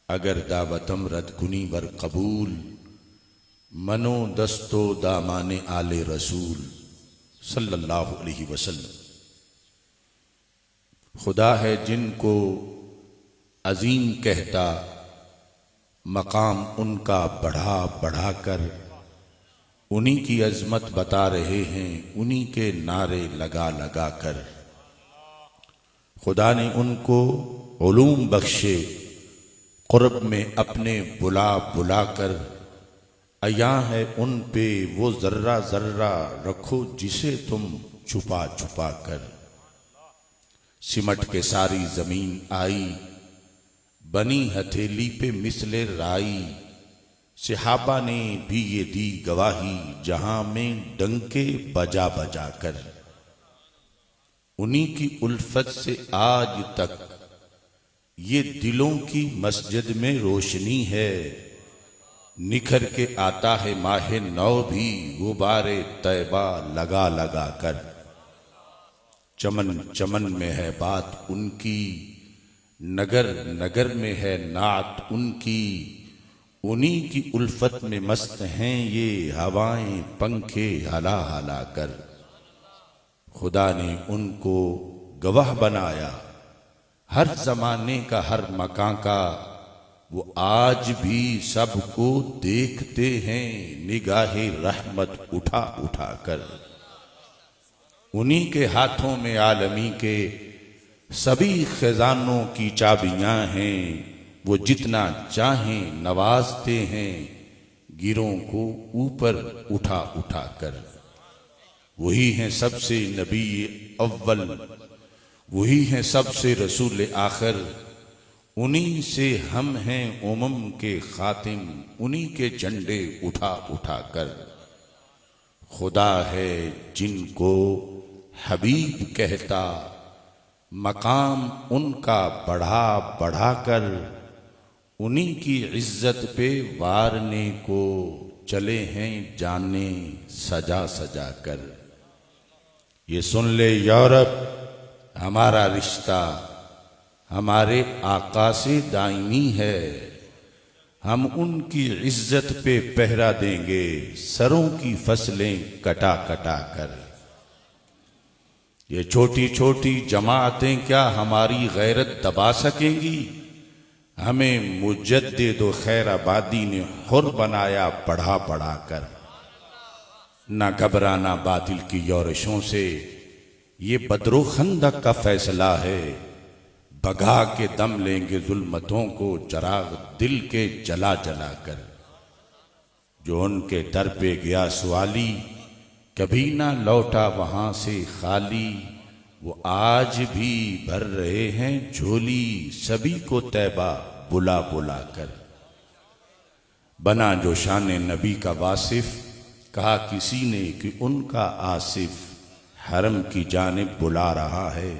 अगर दावतम रद कुनी वर कबूल, मनो दस्तो दामाने आले रसूल सल्लल्लाहु अलैहि वसल्लम। खुदा है जिनको अजीम कहता, मकाम उनका बढ़ा बढ़ा कर, उन्हीं की अजमत बता रहे हैं उन्हीं के नारे लगा लगा कर। खुदा ने उनको उलूम बख्शे, कुर्ब में अपने बुला बुला कर, अया है उन पे वो जर्रा जर्रा रखो जिसे तुम छुपा छुपा कर। सिमट के सारी जमीन आई, बनी हथेली पे मिसले राई, सहाबा ने भी ये दी गवाही जहां में डंके बजा बजा कर। उन्हीं की उल्फत से आज तक ये दिलों की मस्जिद में रोशनी है, निखर के आता है माहे नौ भी गुबारे तैबा लगा लगा कर। चमन चमन में है बात उनकी, नगर नगर में है नात उनकी, उन्हीं की उल्फत में मस्त हैं ये हवाएं पंखे हला हला कर। खुदा ने उनको गवाह बनाया हर जमाने का हर मकां का, वो आज भी सबको देखते हैं निगाहे रहमत उठा उठा कर। उन्हीं के हाथों में आलमी के सभी खजानों की चाबियां हैं, वो जितना चाहें नवाजते हैं गिरों को ऊपर उठा उठा कर। वही हैं सबसे नबी अव्वल, वही हैं सबसे रसूल आखिर, उन्हीं से हम हैं उमम के खातिम, उन्हीं के झंडे उठा उठा कर। खुदा है जिनको हबीब कहता, मकाम उनका बढ़ा बढ़ा कर, उन्हीं की इज्जत पे वारने को चले हैं जाने सजा सजा कर। ये सुन ले यूरोप हमारा रिश्ता हमारे आका से दायमी है, हम उनकी इज्जत पे पहरा देंगे सरों की फसलें कटा कटा कर। ये छोटी छोटी जमातें क्या हमारी गैरत दबा सकेंगी, हमें मुजद्दिद व खैर आबादी ने हुर बनाया बढ़ा बढ़ा कर। ना घबराना बातिल की योरशों से, ये बदरो खंदक का फैसला है, भगा के दम लेंगे जुल्मतों को चराग दिल के जला जला कर। जो उनके दर पे गया सवाली, कभी ना लौटा वहां से खाली, वो आज भी भर रहे हैं झोली सभी को तैबा बुला बुला कर। बना जो शान नबी का वासिफ, कहा किसी ने कि उनका आसिफ, हरम की जानिब बुला रहा है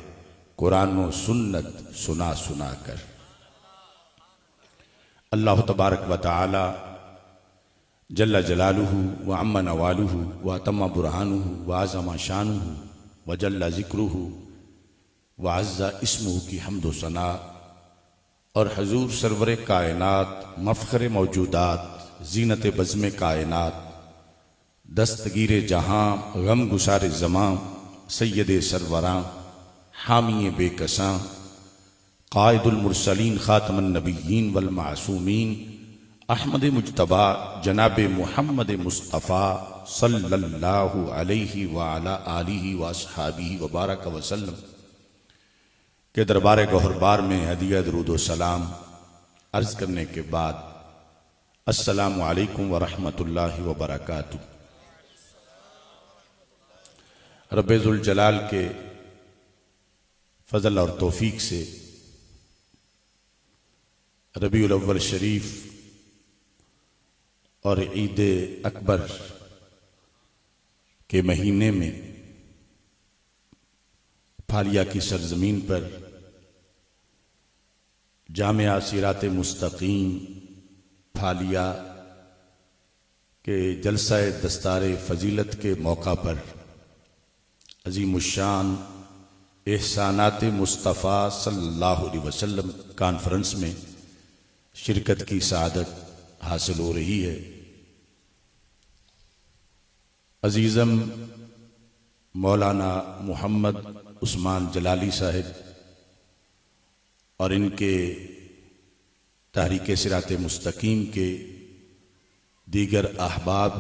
कुरान व सुन्नत सुना सुना कर। अल्लाह तबारक व तआला जल्ला जलालुहु व अम्मा नवालुहु व अतम्मा बुरहानुहु व आज़मा शानुहु व जल्ला ज़िक्रुहु व अज़्ज़ा इस्मुहु की हम्द व सना और हजूर सरवर कायनात, मफ़ख़र मौजूदात, ज़ीनत बज़्म कायनात, दस्तगीर जहां, गम गुसार ज़मां, सैयद सरवरां, हामी बेकसां, कायदुल मुरसलीन, खातमुन नबिय्यीन वल मासूमीन, अहमद मुज्तबा जनाब मुहम्मद मुस्तफ़ा सल्लल्लाहु अलैहि व अला आलिहि व अस्हाबिहि व बारक वसल्लम के दरबार गौहरबार में हदिया दुरूद व सलाम अर्ज करने के बाद अस्सलामु अलैकुम व रहमतुल्लाहि व बरकातुहू। रब्बे ज़ुल जलाल के फजल और तौफीक से रबीउल अव्वल शरीफ और ईद अकबर के महीने में फालिया की सरजमीन पर जामिया सिरात मुस्तकीम फालिया के जलसा दस्तारे फजीलत के मौका पर अज़ीमुश्शान एहसानात मुस्तफ़ा सल्लल्लाहु अलैहि वसल्लम कॉन्फ्रेंस में शिरकत की सआदत हासिल हो रही है। अजीज़म मौलाना मोहम्मद उस्मान जलाली साहिब और इनके तहरीक सिरात मुस्तकीम के दीगर अहबाब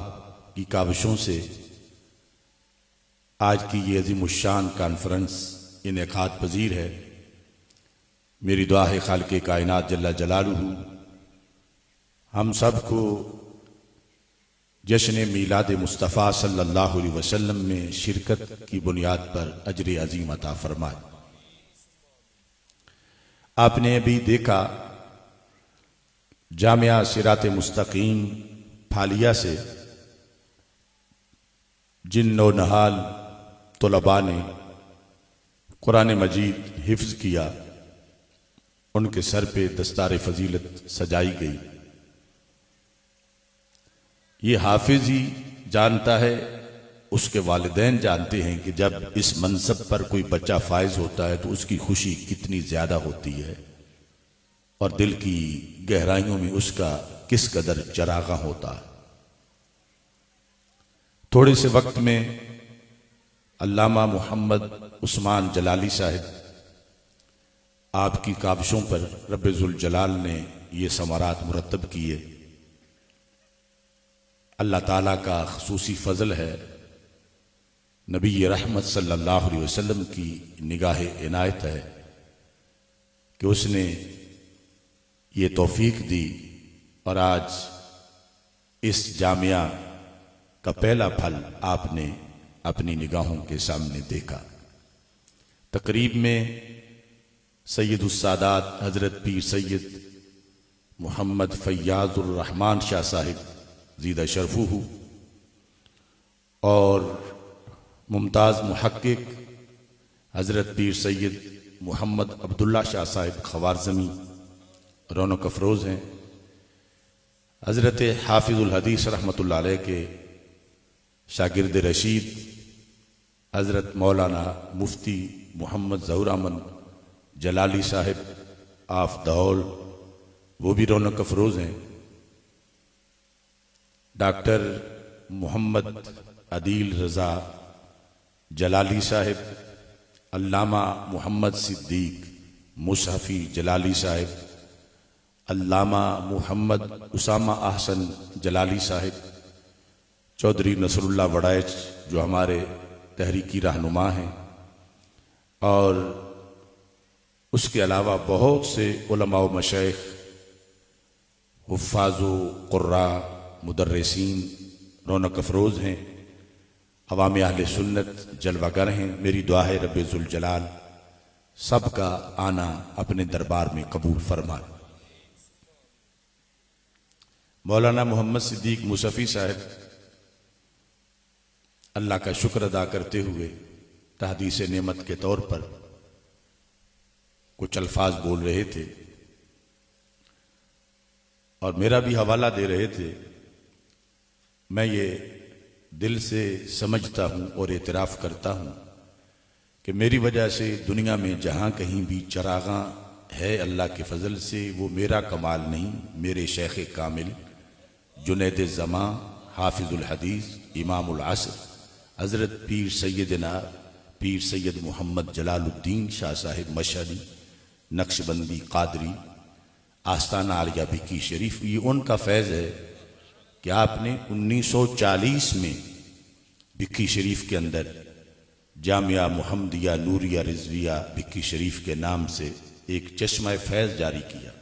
की काविशों से आज की ये अज़ीमुश्शान कॉन्फ्रेंस इनेकाद पजीर है। मेरी दुआ है खालिक़े कायनात जल्ला जलालुहू हम सब को जश्न मीलाद मुस्तफ़ा सल्लल्लाहु अलैहि वसल्लम में शिरकत की बुनियाद पर अजर अजीम अता फरमाए। आपने अभी देखा जामिया सिरात मुस्तकीम फालिया से जिन नौनहाल तलबा ने कुरान मजीद हिफ्ज किया, उनके सर पे दस्तार फजीलत सजाई गई। ये हाफिज ही जानता है, उसके वालिदैन जानते हैं कि जब इस मनसब पर कोई बच्चा फायज होता है तो उसकी खुशी कितनी ज्यादा होती है और दिल की गहराइयों में उसका किस कदर चरागा होता है। थोड़े से वक्त में अल्लामा मोहम्मद उस्मान जलाली साहिब आपकी काविशों पर रब्बे जुल जलाल ने ये समारात मुरतब किए। अल्लाह ताला का ख़ुसूसी फ़ज़ल है, नबी रहमत सल्लल्लाहु अलैहि वसल्लम की निगाह इनायत है कि उसने ये तौफीक दी और आज इस जामिया का पहला फल आपने अपनी निगाहों के सामने देखा। तकरीब में सैयदुस सादात हज़रत पीर सैयद मोहम्मद फैयाज़ुर रहमान शाह साहिब ज़ीदा शरफूहू और मुमताज़ मुहक्किक हज़रत पीर सैयद मोहम्मद अब्दुल्ला शाह साहिब ख़वारज़मी रौनक अफरोज़ हैं। हज़रत हाफिज़ुल हदीस रहमतुल्लाह अलैह के शागिर्द रशीद हज़रत मौलाना मुफ्ती मोहम्मद ज़हूर अमन जलाली साहिब आफ दौल, वो भी रौनक अफरोज़ हैं। डॉक्टर मोहम्मद अदील रज़ा जलाली साहिब, अल्लामा मोहम्मद सिद्दीक मुसहफ़ी जलाली साहिब, अल्लामा मोहम्मद उसामा अहसन जलाली साहिब, चौधरी नसरुल्लाह वड़ैच जो हमारे तहरीकी रहनुमा हैं, और उसके अलावा बहुत से उलमा व मशाइख, हुफ़्फ़ाज़ व क़ुर्रा, मुदर्रिसीन रौनक अफरोज़ हैं। अवाम अहले सुन्नत जलवागर हैं। मेरी दुआ है रब्बे जुल जलाल सबका आना अपने दरबार में कबूल फरमाए। मौलाना मोहम्मद सिद्दीक मुसफ़ी साहब अल्लाह का शुक्र अदा करते हुए तहदीस नेमत के तौर पर कुछ अल्फाज बोल रहे थे और मेरा भी हवाला दे रहे थे। मैं ये दिल से समझता हूँ और एतराफ़ करता हूँ कि मेरी वजह से दुनिया में जहाँ कहीं भी चरागा है अल्लाह के फजल से, वो मेरा कमाल नहीं, मेरे शेख कामिल जुनैद ज़मां हाफिज़ुल हदीस इमामुल असर हज़रत पीर सैयदना पीर सैयद मोहम्मद जलालुद्दीन शाह साहिब मशहदी नक्शबंदी कादरी आस्ताना आलिया भिक्की शरीफ, ये उनका फैज़ है कि आपने 1940 में भिक्की शरीफ के अंदर जामिया मुहम्मदिया नूरिया रिजविया भिक्की शरीफ के नाम से एक चश्मा फैज़ जारी किया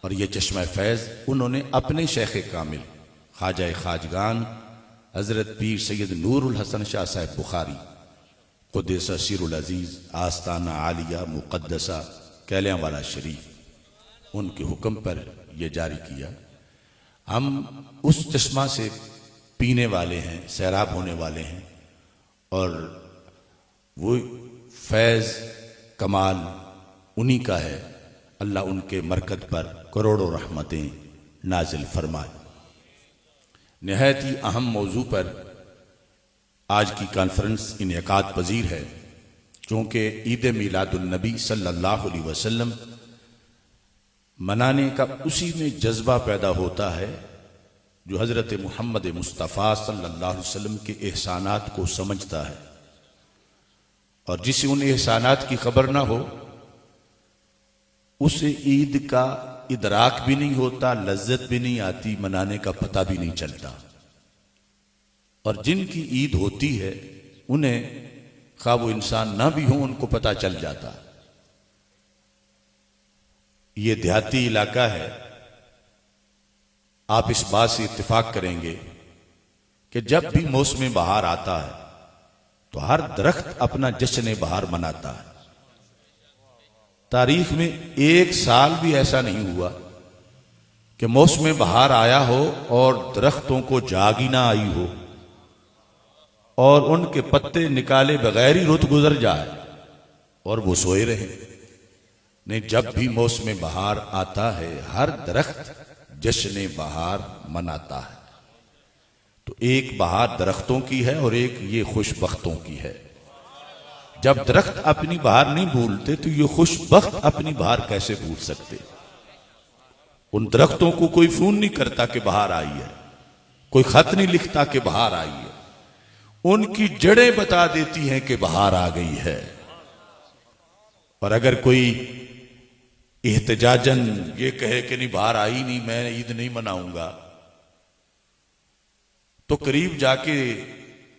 और ये चश्मा फैज़ उन्होंने अपने शेख कामिल ख्वाजा खाजगान हज़रत पीर सैयद नूरुल हसन शाह साहिब बुखारी क़ुद्दस सिरुल अज़ीज़ आस्ताना आलिया मुक़द्दसा कैलियांवाला शरीफ, उनके हुक्म पर यह जारी किया। हम उस चश्मा से पीने वाले हैं, सैराब होने वाले हैं और वो फैज़ कमाल उन्हीं का है। अल्लाह उनके मरकत पर करोड़ों रहमतें नाजिल फरमाए। निहायत ही अहम मौजू पर आज की कॉन्फ्रेंस इनेकाद पजीर है, क्योंकि ईद मीलादुन नबी सल्लल्लाहु अलैहि वसल्लम मनाने का उसी में जज्बा पैदा होता है जो हजरत मोहम्मद मुस्तफ़ा सल्लल्लाहु अलैहि वसल्लम के एहसानात को समझता है, और जिसे उन एहसानात की खबर ना हो उसे ईद का इदराक भी नहीं होता, लज्जत भी नहीं आती, मनाने का पता भी नहीं चलता। और जिनकी ईद होती है उन्हें खा वो इंसान ना भी हो उनको पता चल जाता। ये देहाती इलाका है, आप इस बात से इत्तेफाक करेंगे कि जब भी मौसम बहार आता है तो हर दरख्त अपना जश्न बहार मनाता है। तारीख में एक साल भी ऐसा नहीं हुआ कि मौसम बहार आया हो और दरख्तों को जागी ना आई हो और उनके पत्ते निकाले बगैर ही रुत गुजर जाए और वो सोए रहे। नहीं, जब भी मौसम बहार आता है हर दरख्त जश्न बहार मनाता है। तो एक बहार दरख्तों की है और एक ये खुशबख्तों की है। जब दरख्त अपनी बहार नहीं भूलते तो ये खुशबख्त अपनी बहार कैसे भूल सकते? उन दरख्तों को कोई फोन नहीं करता कि बहार आई है, कोई खत नहीं लिखता कि बहार आई है, उनकी जड़ें बता देती हैं कि बहार आ गई है। और अगर कोई एहतजाजन ये कहे कि नहीं बहार आई नहीं, मैं ईद नहीं मनाऊंगा, तो करीब जाके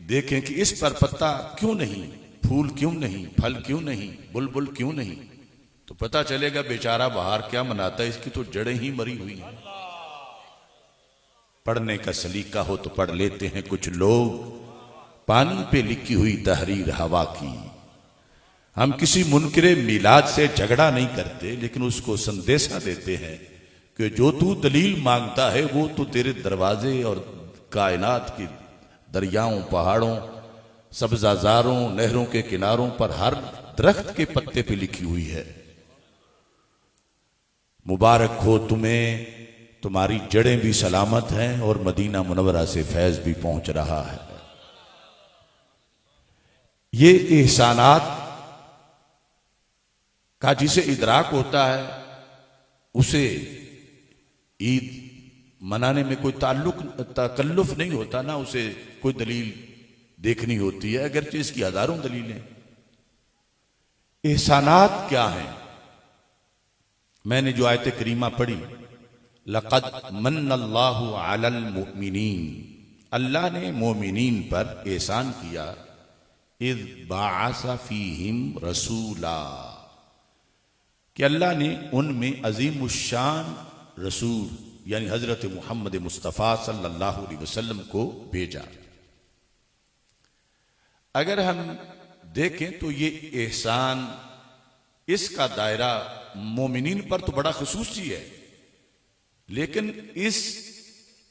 देखें कि इस पर पत्ता क्यों नहीं, फूल क्यों नहीं, फल क्यों नहीं, बुलबुल क्यों नहीं, तो पता चलेगा बेचारा बहार क्या मनाता है, इसकी तो जड़ें ही मरी हुई हैं। पढ़ने का सलीका हो तो पढ़ लेते हैं कुछ लोग पानी पे लिखी हुई तहरीर हवा की। हम किसी मुनकरे मिलाद से झगड़ा नहीं करते, लेकिन उसको संदेशा देते हैं कि जो तू दलील मांगता है वो तो तेरे दरवाजे और कायनात की दरियाओं, पहाड़ों, सब्जाजारों, नहरों के किनारों पर हर दरख्त के पत्ते पे लिखी हुई है। मुबारक हो तुम्हें, तुम्हारी जड़ें भी सलामत हैं और मदीना मुनव्वरा से फैज भी पहुंच रहा है। ये एहसानात का जिसे इदराक होता है उसे ईद मनाने में कोई तकल्लुफ नहीं होता, ना उसे कोई दलील देखनी होती है, अगरचे इसकी हजारों दलीलें। एहसानात क्या हैं? मैंने जो आयत करीमा पढ़ी, लक़द मन्नल्लाहु अलल मुमिनीन, अल्लाह ने मोमिनीन पर एहसान किया, इज़ बअसा फीहिम रसूला, कि अल्लाह ने उनमें अजीमुश्शान रसूल यानी हजरत मोहम्मद मुस्तफ़ा सल्लल्लाहु अलैहि वसल्लम को भेजा। अगर हम देखें तो ये एहसान, इसका दायरा मोमिनीन पर तो बड़ा खुसूसी है, लेकिन इस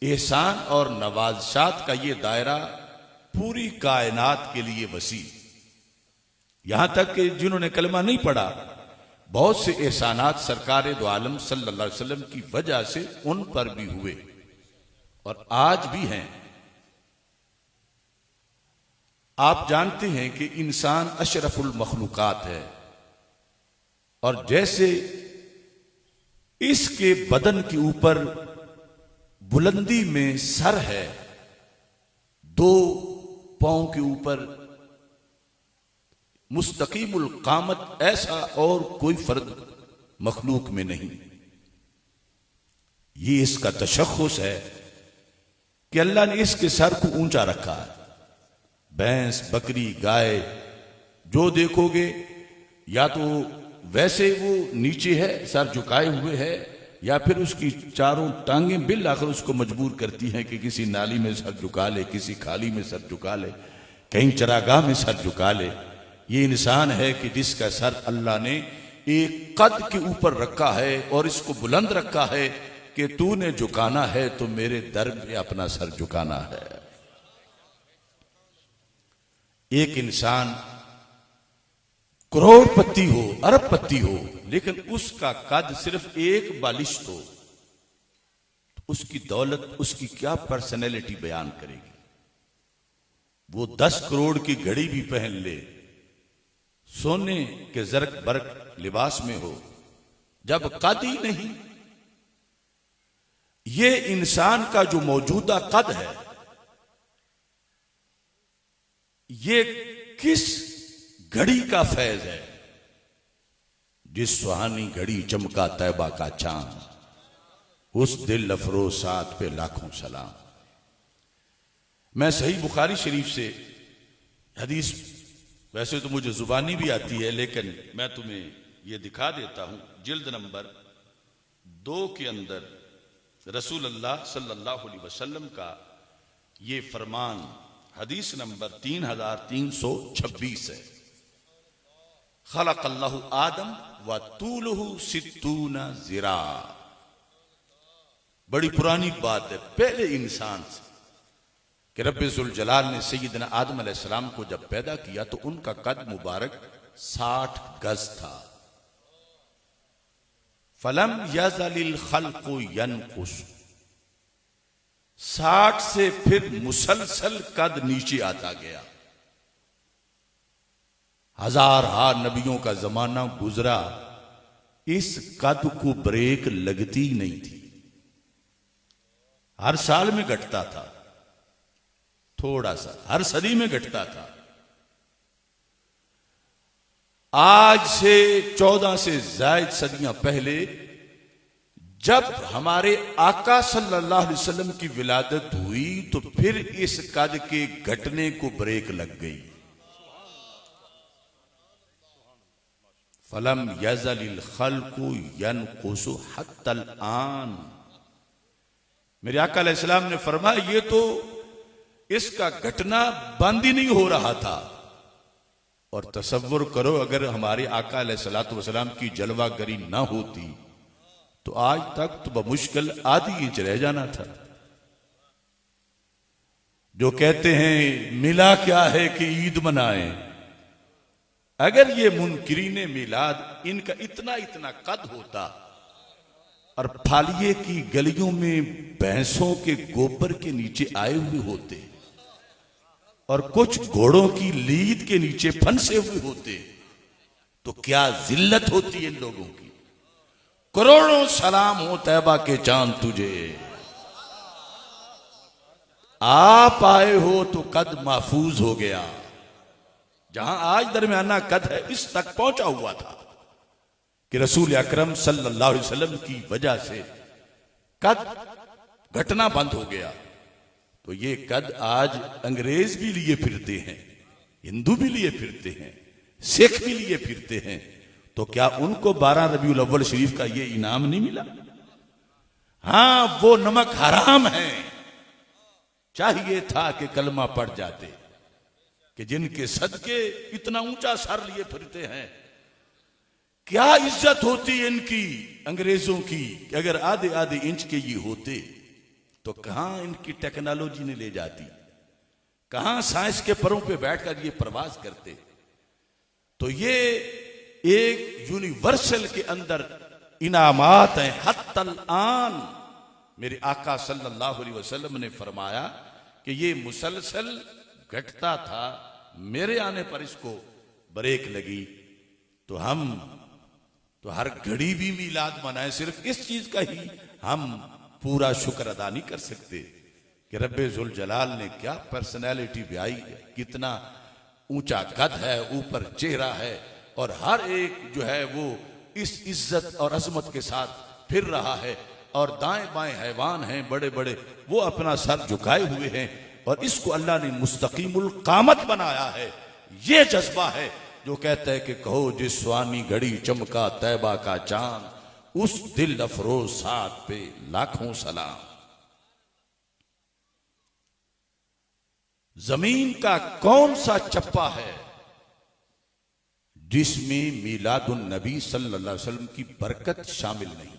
एहसान और नवाज़शात का ये दायरा पूरी कायनात के लिए वसी। यहां तक कि जिन्होंने कलमा नहीं पढ़ा, बहुत से एहसानात सरकार दो आलम सल्लल्लाहु अलैहि वसल्लम की वजह से उन पर भी हुए और आज भी हैं। आप जानते हैं कि इंसान अशरफुल मखलूकात है, और जैसे इसके बदन के ऊपर बुलंदी में सर है, दो पांव के ऊपर मुस्तकीमुल कामत, ऐसा और कोई फर्द मखलूक में नहीं। ये इसका तशख्खुस है कि अल्लाह ने इसके सर को ऊंचा रखा है। भैंस, बकरी, गाय जो देखोगे या तो वैसे वो नीचे है, सर झुकाए हुए है, या फिर उसकी चारों टांगें बिल आकर उसको मजबूर करती हैं कि किसी नाली में सर झुका ले, किसी खाली में सर झुका ले, कहीं चरागाह में सर झुका ले। ये इंसान है कि जिसका सर अल्लाह ने एक कद के ऊपर रखा है और इसको बुलंद रखा है कि तूने झुकाना है तो मेरे दर में अपना सर झुकाना है। एक इंसान करोड़पति हो, अरबपति हो, लेकिन उसका कद सिर्फ एक बालिश हो, उसकी दौलत, उसकी क्या पर्सनैलिटी बयान करेगी। वो 10 करोड़ की घड़ी भी पहन ले, सोने के जरक बरक लिबास में हो, जब कद ही नहीं ये इंसान का जो मौजूदा कद है, ये किस घड़ी का फैज है? जिस सुहानी घड़ी चमका तैबा का चांद, उस दिल अफरोज साथ पे लाखों सलाम। मैं सही बुखारी शरीफ से हदीस, वैसे तो मुझे जुबानी भी आती है, लेकिन मैं तुम्हें यह दिखा देता हूं। जिल्द नंबर 2 के अंदर रसूल अल्लाह सल्लल्लाहु अलैहि वसल्लम का ये फरमान, हदीस नंबर 3326 है। खलक़ल्लाहु आदम व तूलुहु सित्तूना ज़िरा। बड़ी पुरानी बात है, पहले इंसान से कि रब्बे ज़ुल जलाल ने सैयदना आदम अलैहिस्सलाम को जब पैदा किया तो उनका कद मुबारक 60 गज था। फलम यज़लिल खल्क़ु यनकुस, 60 से फिर मुसलसल कद नीचे आता गया। हजार नबियों का जमाना गुजरा, इस कद को ब्रेक लगती नहीं थी। हर साल में घटता था, थोड़ा सा, हर सदी में घटता था। आज से 14 से ज्यादा सदियां पहले जब हमारे आका सल्लल्लाहु अलैहि वसल्लम की विलादत हुई तो फिर इस कद के घटने को ब्रेक लग गई। फलम यज़लिल खल्क़ु यनकुसु हत्तल आन। मेरे आका अलैहिस्सलाम ने फरमाया, ये तो इसका घटना बंद ही नहीं हो रहा था। और तसव्वुर करो, अगर हमारे आका अलैहिस्सलातु वस्सलाम की जलवागरी ना होती तो आज तक तो बमुश्किल आधी इंच रह जाना था। जो कहते हैं मिला क्या है कि ईद मनाएं, अगर ये मुनकिरीने मिलाद इनका इतना इतना कद होता और फालिये की गलियों में भैंसों के गोबर के नीचे आए हुए होते और कुछ घोड़ों की लीद के नीचे फंसे हुए होते, तो क्या जिल्लत होती इन लोगों की। करोड़ों सलाम हो तैबा के चांद तुझे, आप आए हो तो कद महफूज हो गया। जहां आज दरमियाना कद है, इस तक पहुंचा हुआ था कि रसूल अकरम सल्लल्लाहु अलैहि वसल्लम की वजह से कद घटना बंद हो गया। तो ये कद आज अंग्रेज भी लिए फिरते हैं, हिंदू भी लिए फिरते हैं, सिख भी लिए फिरते हैं, तो क्या उनको 12 रबीउल अव्वल शरीफ का ये इनाम नहीं मिला? हां, वो नमक हराम है। चाहिए था कि कलमा पढ़ जाते कि जिनके सदके इतना ऊंचा सर लिए फिरते हैं, क्या इज्जत होती इनकी अंग्रेजों की। कि अगर आधे आधे इंच के ये होते तो कहां इनकी टेक्नोलॉजी ने ले जाती, कहां साइंस के परों पे बैठकर ये प्रवास करते। तो ये एक यूनिवर्सल के अंदर इनामात हैं। हत्तल आन, मेरे आका सल्लल्लाहु अलैहि वसल्लम ने फरमाया कि ये मुसलसल घटता था, मेरे आने पर इसको ब्रेक लगी। तो हम तो हर घड़ी भी मीलाद मनाएं, सिर्फ इस चीज का ही हम पूरा शुक्र अदा नहीं कर सकते कि रब्बे ज़ुल जलाल ने क्या पर्सनैलिटी ब्याई है, कितना ऊंचा कद है, ऊपर चेहरा है, और हर एक जो है वो इस इज्जत और अजमत के साथ फिर रहा है। और दाएं बाएं हैवान हैं बड़े बड़े, वो अपना सर झुकाए हुए हैं, और इसको अल्लाह ने मुस्तकीमुल कामत बनाया है। ये जज्बा है जो कहता है कि कहो जिस स्वानी घड़ी चमका तैबा का चांद, उस दिल अफरोज साथ पे लाखों सलाम। जमीन का कौन सा चप्पा है जिसमें मीलादुन नबी सल्लल्लाहु अलैहि वसल्लम की बरकत शामिल नहीं?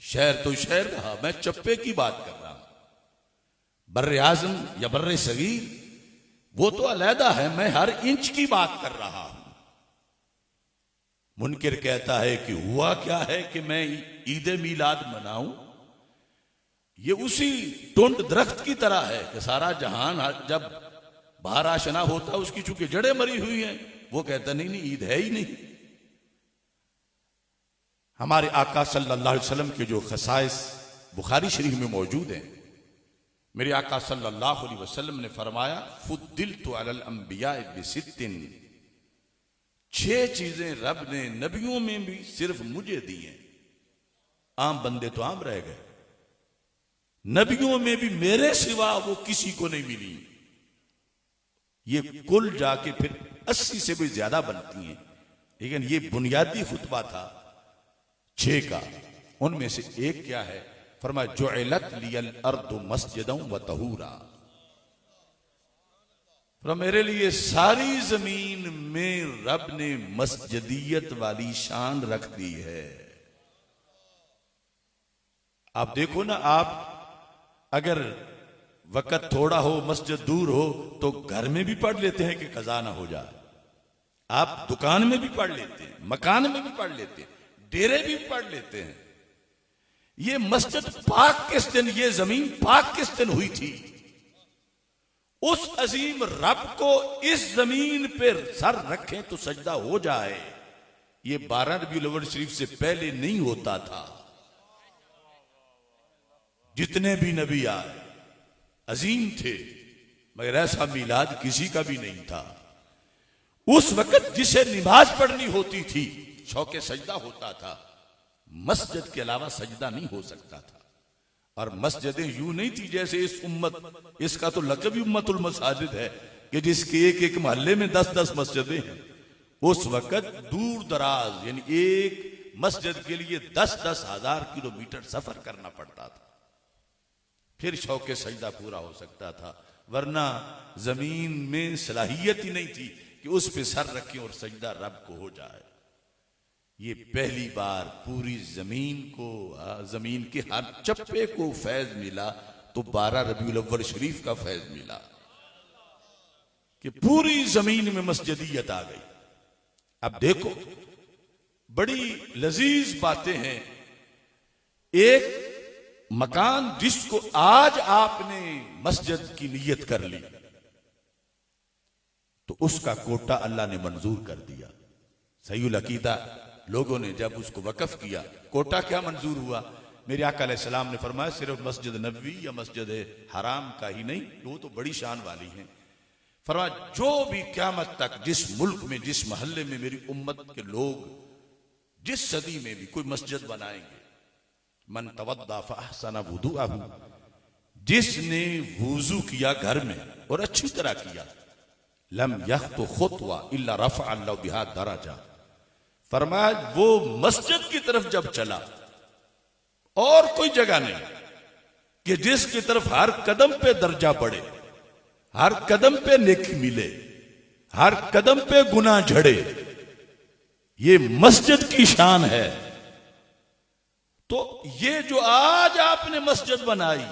शहर तो शहर रहा, मैं चप्पे की बात कर रहा हूं। बर्रे आजम या बर्रे सगीर वो तो अलहदा है, मैं हर इंच की बात कर रहा हूं। मुनकिर कहता है कि हुआ क्या है कि मैं ईद मीलाद मनाऊं, ये उसी टुंड दरख्त की तरह है कि सारा जहान जब बाहर आशना होता है, उसकी चूंकि जड़ें मरी हुई हैं, वो कहता नहीं नहीं ईद है ही नहीं। हमारे आका सल्लल्लाहु अलैहि वसल्लम के जो खसाइस बुखारी शरीफ में मौजूद हैं। मेरे आका सल्लल्लाहु अलैहि वसल्लम ने फरमाया, फुद्दिलतु अलल अंबिया बिसित्तिन, 6 चीजें रब ने नबियों में भी सिर्फ मुझे दी हैं। आम बंदे तो आम रह गए, नबियों में भी मेरे सिवा वो किसी को नहीं मिली। ये कुल जाके फिर 80 से भी ज्यादा बनती हैं, लेकिन ये बुनियादी खुतबा था 6 का। उनमें से एक क्या है? फरमाया, जुइलत लियल अर्दु मस्जिदन व तहूरा, मेरे लिए सारी जमीन में रब ने मस्जिदियत वाली शान रख दी है। आप देखो ना, आप अगर वक़्त थोड़ा हो, मस्जिद दूर हो, तो घर में भी पढ़ लेते हैं कि कज़ा ना हो जाए। आप दुकान में भी पढ़ लेते हैं, मकान में भी पढ़ लेते हैं, डेरे भी पढ़ लेते हैं। ये मस्जिद पाक किस दिन, ये जमीन पाक किस दिन हुई थी? उस अजीम रब को इस जमीन पर सर रखें तो सजदा हो जाए। ये 12 रबीउल अव्वल शरीफ से पहले नहीं होता था। जितने भी नबी आए अजीम थे, मगर ऐसा मिलाद किसी का भी नहीं था। उस वक्त जिसे नमाज पढ़नी होती थी, शौके सजदा होता था। मस्जिद के अलावा सजदा नहीं हो सकता था। और मस्जिदें यूं नहीं थी जैसे इस उम्मत, इसका तो लक़ब ही उम्मतुल मसाजिद है कि जिसके एक एक मोहल्ले में 10-10 मस्जिदें हैं। उस वक्त दूर दराज, यानी एक मस्जिद के लिए 10-10 हजार किलोमीटर सफर करना पड़ता था, फिर शौके सजदा पूरा हो सकता था। वरना जमीन में सलाहियत ही नहीं थी कि उस पे सर रखें और सजदा रब को हो जाए। ये पहली बार पूरी जमीन को, जमीन के हर चप्पे को फैज मिला तो 12 रबीउल अव्वल शरीफ का फैज मिला कि पूरी जमीन में मस्जिदियत आ गई। अब देखो, बड़ी लजीज बातें हैं। एक मकान जिसको आज आपने मस्जिद की नियत कर ली, तो उसका कोटा अल्लाह ने मंजूर कर दिया। सहीउल अकीदा लोगों ने जब उसको वक़फ़ किया, कोटा क्या मंजूर हुआ? मेरे आका अलैहिस्सलाम ने फरमाया, सिर्फ मस्जिद नबवी या मस्जिद हराम का ही नहीं, वो तो बड़ी शान वाली हैं। फरमाया, जो भी क़यामत तक जिस मुल्क में, जिस महल्ले में मेरी उम्मत के लोग जिस सदी में भी कोई मस्जिद बनाएंगे, मन तवद्दा फअहसना वुदूअहु, जिसने वुजू किया घर में और अच्छी तरह किया, लम यख्तु खुतवा इल्ला रफ़अ अल्लाहु बिहा दरजा। फरमाया, वो मस्जिद की तरफ जब चला, और कोई जगह नहीं कि जिसकी तरफ हर कदम पे दर्जा बढ़े, हर कदम पे नेकी मिले, हर कदम पे गुनाह झड़े। ये मस्जिद की शान है। तो ये जो आज आपने मस्जिद बनाई,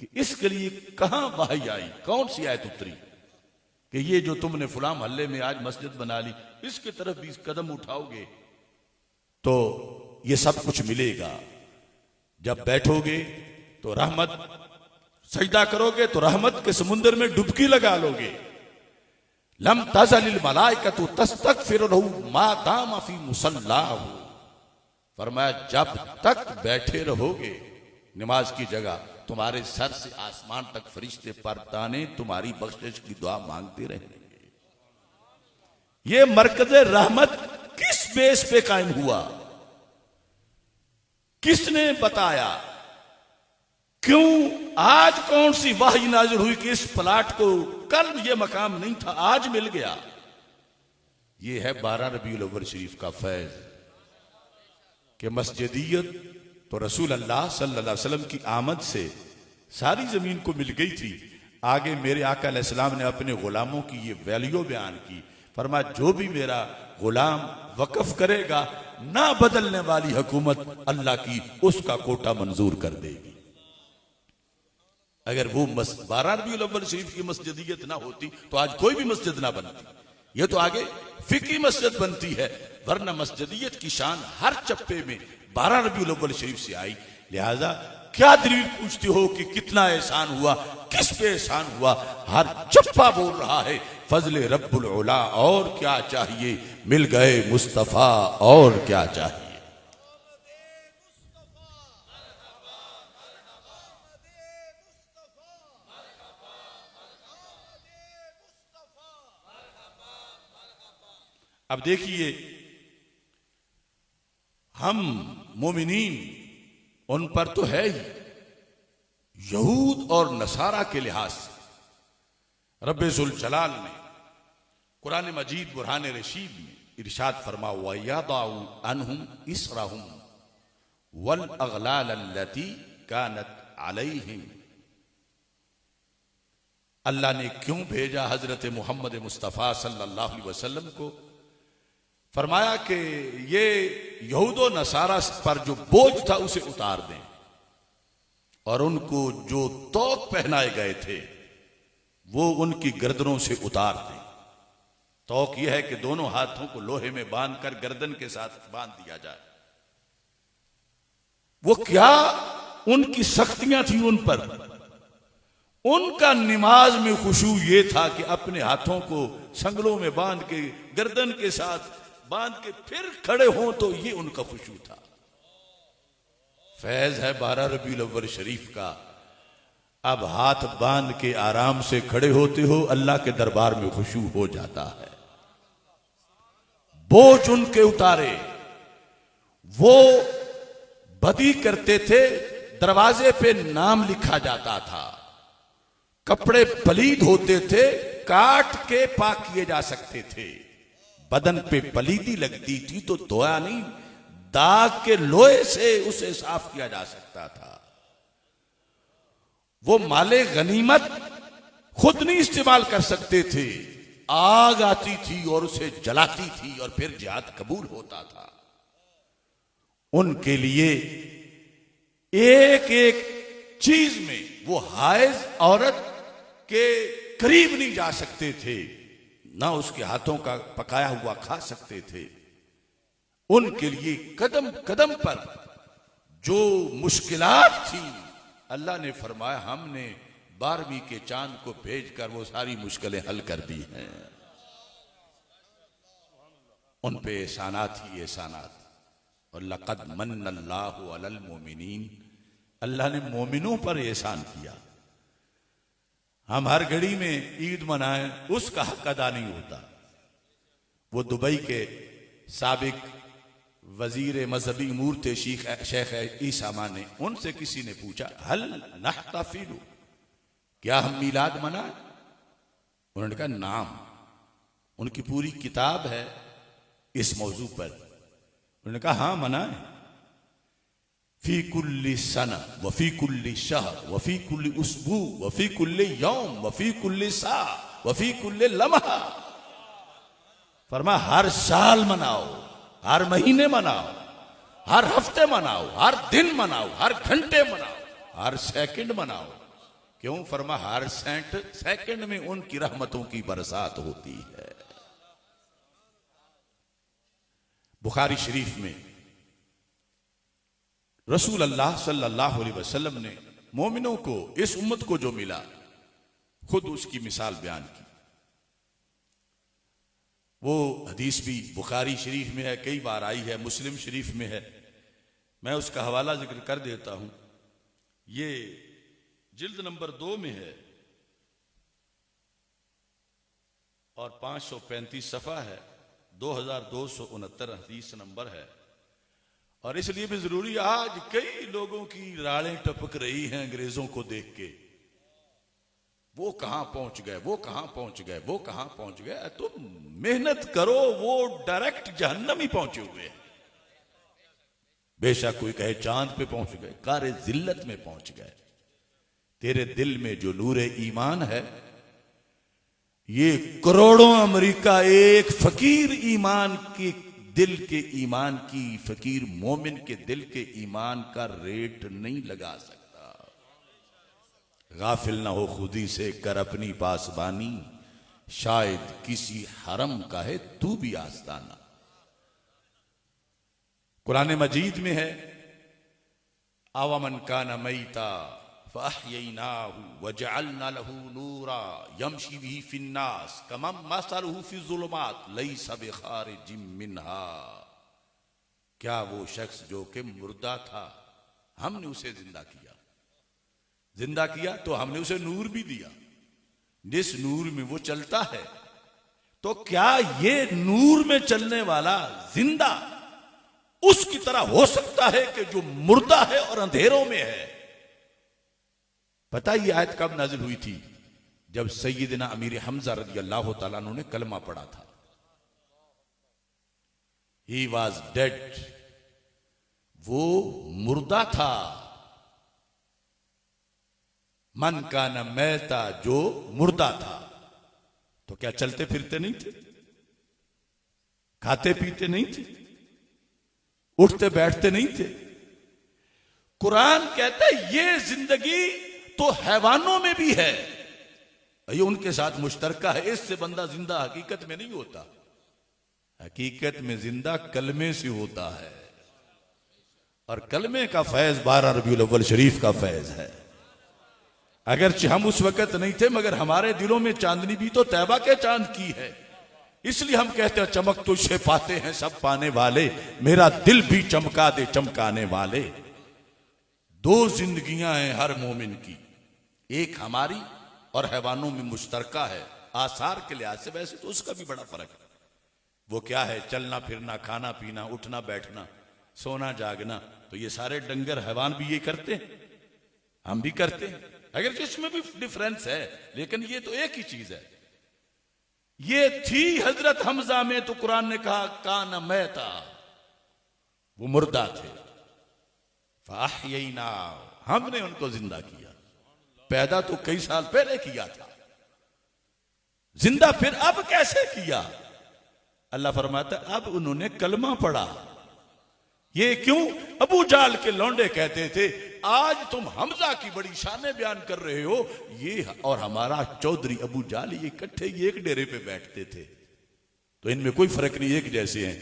कि इसके लिए कहां वही आई, कौन सी आयत उतरी कि ये जो तुमने फुला मोहल्ले में आज मस्जिद बना ली, इसकी तरफ 20 कदम उठाओगे तो ये सब कुछ मिलेगा। जब बैठोगे तो रहमत, सजदा करोगे तो रहमत के समुद्र में डुबकी लगा लोगे। लम तज़लिल मलाइकतु तस्तगफिरु मा दामा फी मुसल्लाहु। फरमाया, जब तक बैठे रहोगे नमाज की जगह, तुम्हारे सर से आसमान तक फरिश्ते परताने तुम्हारी बख्शिश की दुआ मांगते रहेंगे। ये मरकज रहमत किस बेस पे कायम हुआ? किसने बताया? क्यों? आज कौन सी वाही नाज़िल हुई कि इस प्लाट को, कल ये मकाम नहीं था, आज मिल गया? ये है 12 रबीउल अव्वल शरीफ का फैज कि मस्जिदियत तो रसूल अल्लाह सल्लल्लाहु अलैहि वसल्लम की आमद से सारी जमीन को मिल गई थी। आगे मेरे आका अलैहिस्सलाम ने अपने गुलामों की ये वैल्यू बयान की। फरमाया, जो भी मेरा गुलाम वक़फ़ करेगा, ना बदलने वाली हुकूमत अल्लाह की उसका कोटा मंजूर कर देगी। अगर वो 12 रबीउल अव्वल शरीफ की मस्जिदियत ना होती तो आज कोई भी मस्जिद ना बनती। ये तो आगे फिकी मस्जिद बनती है, वरना मस्जिदियत की शान हर चप्पे में 12 रबीउल अव्वल शरीफ से आई। लिहाजा क्या दलील पूछते हो कि कितना एहसान हुआ, किस पे एहसान हुआ? हर चप्पा बोल रहा है फजले रब्बुल उला, और क्या चाहिए? मिल गए मुस्तफा, और क्या चाहिए? अब देखिए, हम मोमिनीन उन पर तो है ही, यहूद और नसारा के लिहाज से रब्बे जुल जलाल ने कुरान मजीद बुरहान रशीद में इरशाद फरमा, वयदाउ अन्हुम इसरहुम वल अगलाल अल्लती कानत अलैहिम। अल्लाह ने क्यों भेजा हजरत मोहम्मद मुस्तफ़ा सल्लल्लाहु अलैहि वसल्लम को? फरमाया कि ये यहूदो नसारा पर जो बोझ था उसे उतार दें और उनको जो तौक पहनाए गए थे वो उनकी गर्दनों से उतार दें। तौक यह है कि दोनों हाथों को लोहे में बांधकर गर्दन के साथ बांध दिया जाए। वो क्या उनकी सख्तियां थी उन पर। उनका नमाज में खुशू ये था कि अपने हाथों को संगलों में बांध के गर्दन के साथ बांध के फिर खड़े हों, तो ये उनका खुशू था। फैज है 12 रबीउल अव्वल शरीफ का। अब हाथ बांध के आराम से खड़े होते हो, अल्लाह के दरबार में खुशू हो जाता है। बोझ उनके उतारे। वो बदी करते थे, दरवाजे पे नाम लिखा जाता था। कपड़े पलीद होते थे, काट के पाक किए जा सकते थे। बदन पे पलीदी लगती थी तो धोया नहीं, दाग के लोहे से उसे साफ किया जा सकता था। वो माले गनीमत खुद नहीं इस्तेमाल कर सकते थे, आग आती थी और उसे जलाती थी और फिर जिहाद कबूल होता था। उनके लिए एक एक चीज में वो हाइज औरत के करीब नहीं जा सकते थे, ना उसके हाथों का पकाया हुआ खा सकते थे। उनके लिए कदम कदम पर जो मुश्किलात थी, अल्लाह ने फरमाया हमने 12वीं के चांद को भेजकर वो सारी मुश्किलें हल कर दी हैं। उन पे एहसानात ही एहसानात। और लक़द मन्नल्लाहु अलल मोमिनीन, अल्लाह ने मोमिनों पर एहसान किया। हम हर घड़ी में ईद मनाएं, उसका हक अदा नहीं होता। वो दुबई के साबिक वजीर मजहबी अमूर थे शेख ईसा माने, उनसे किसी ने पूछा हल नहतफिलु, क्या हम मिलाद मनाएं? उन्होंने कहा नाम। उनकी पूरी किताब है इस मौजू पर। उन्होंने कहा हाँ मनाएं। फी कुल्ली सना वफी कुल्ली शहर वफी कुल्ली उसबू वफी कुल्ली यौम वफी कुल्ली सा वफी कुल्ली लम्हा। फरमा हर साल मनाओ, हर महीने मनाओ, हर हफ्ते मनाओ, हर दिन मनाओ, हर घंटे मनाओ, हर सेकंड मनाओ। क्यों? फरमा हर सेकंड में उनकी रहमतों की बरसात होती है। बुखारी शरीफ में रसूल अल्लाह सल्लल्लाहु अलैहि वसल्लम ने मोमिनों को, इस उम्मत को जो मिला, खुद उसकी मिसाल बयान की। वो हदीस भी बुखारी शरीफ में है, कई बार आई है, मुस्लिम शरीफ में है। मैं उसका हवाला जिक्र कर देता हूं। ये जिल्द नंबर 2 में है और 535 सफ़ा है, 2269 हदीस नंबर है। और इसलिए भी जरूरी, आज कई लोगों की राड़ें टपक रही हैं अंग्रेजों को देख के। वो कहां पहुंच गए, वो कहां पहुंच गए, वो कहां पहुंच गए। तुम मेहनत करो, वो डायरेक्ट जहन्नम ही पहुंचे हुए हैं। बेशक कोई कहे चांद पे पहुंच गए, कारे जिल्लत में पहुंच गए। तेरे दिल में जो नूरे ईमान है, ये करोड़ों अमेरिका एक फकीर ईमान की दिल के ईमान की, फकीर मोमिन के दिल के ईमान का रेट नहीं लगा सकता। गाफिल ना हो खुदी से, कर अपनी पासबानी, शायद किसी हरम का है तू भी आस्ताना। कुरान मजीद में है अवमन काना मैता फअहयैनाहु वजअलना लहू नूरा यमशी बिही फिन्नास कमम मसलहु फी ज़ुलुमात लैसा बिखारिजिम मिन्हा। क्या वो शख्स जो कि मुर्दा था, हमने उसे जिंदा किया। जिंदा किया तो हमने उसे नूर भी दिया, जिस नूर में वो चलता है। तो क्या ये नूर में चलने वाला जिंदा उसकी तरह हो सकता है कि जो मुर्दा है और अंधेरों में है? पता ये आयत कब नाजिल हुई थी? जब सैयदना अमीर हमजा रज़ी अल्लाह तआला अन्हु ने कलमा पढ़ा था। ही वॉज डेड, वो मुर्दा था। मन का न मैता, जो मुर्दा था। तो क्या चलते फिरते नहीं थे? खाते पीते नहीं थे? उठते बैठते नहीं थे? कुरान कहता है ये जिंदगी तो हैवानों में भी है, ये उनके साथ मुश्तरका है। इससे बंदा जिंदा हकीकत में नहीं होता, हकीकत में जिंदा कलमे से होता है। और कलमे का फैज 12 रबीउल अव्वल शरीफ का फैज है। अगरचे हम उस वक्त नहीं थे, मगर हमारे दिलों में चांदनी भी तो तैबा के चांद की है। इसलिए हम कहते हैं चमक तुझसे पाते हैं सब पाने वाले, मेरा दिल भी चमका दे चमकाने वाले। दो जिंदगियां हैं हर मोमिन की, एक हमारी और हैवानों में मुश्तरका है। आसार के लिहाज से वैसे तो उसका भी बड़ा फर्क है। वो क्या है? चलना फिरना, खाना पीना, उठना बैठना, सोना जागना। तो ये सारे डंगर हैवान भी ये करते हैं, हम भी करते हैं। अगर जिसमें भी डिफरेंस है, लेकिन ये तो एक ही चीज है। ये थी हजरत हमजा में, तो कुरान ने कहा कान मैता, वो मुर्दा थे। फाहयैना, हमने उनको जिंदा किया। पैदा तो कई साल पहले किया था, जिंदा फिर अब कैसे किया? अल्लाह फरमाता अब उन्होंने कलमा पढ़ा। ये क्यों? अबू जाल के लौंडे कहते थे आज तुम हमजा की बड़ी शाने बयान कर रहे हो, ये और हमारा चौधरी अबू जाल ये इकट्ठे एक डेरे पे बैठते थे, तो इनमें कोई फर्क नहीं, एक जैसे हैं।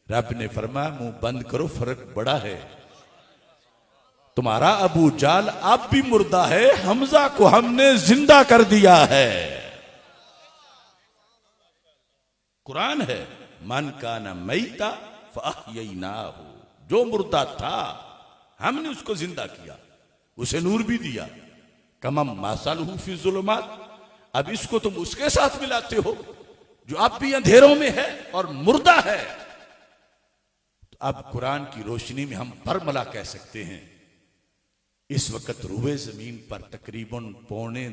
रब ने फरमाया मुंह बंद करो, फर्क बड़ा है। तुम्हारा अबू जाल अब भी मुर्दा है, हमजा को हमने जिंदा कर दिया है। कुरान है मन का न मैता फअहयैनाहु, जो मुर्दा था हमने उसको जिंदा किया, उसे नूर भी दिया। कमम मासलहु फी ज़ुलुमात, अब इसको तुम उसके साथ मिलाते हो जो अब भी अंधेरों में है और मुर्दा है। तो अब कुरान की रोशनी में हम बरमला कह सकते हैं। इस वक्त रूए जमीन पर तकरीबन पौने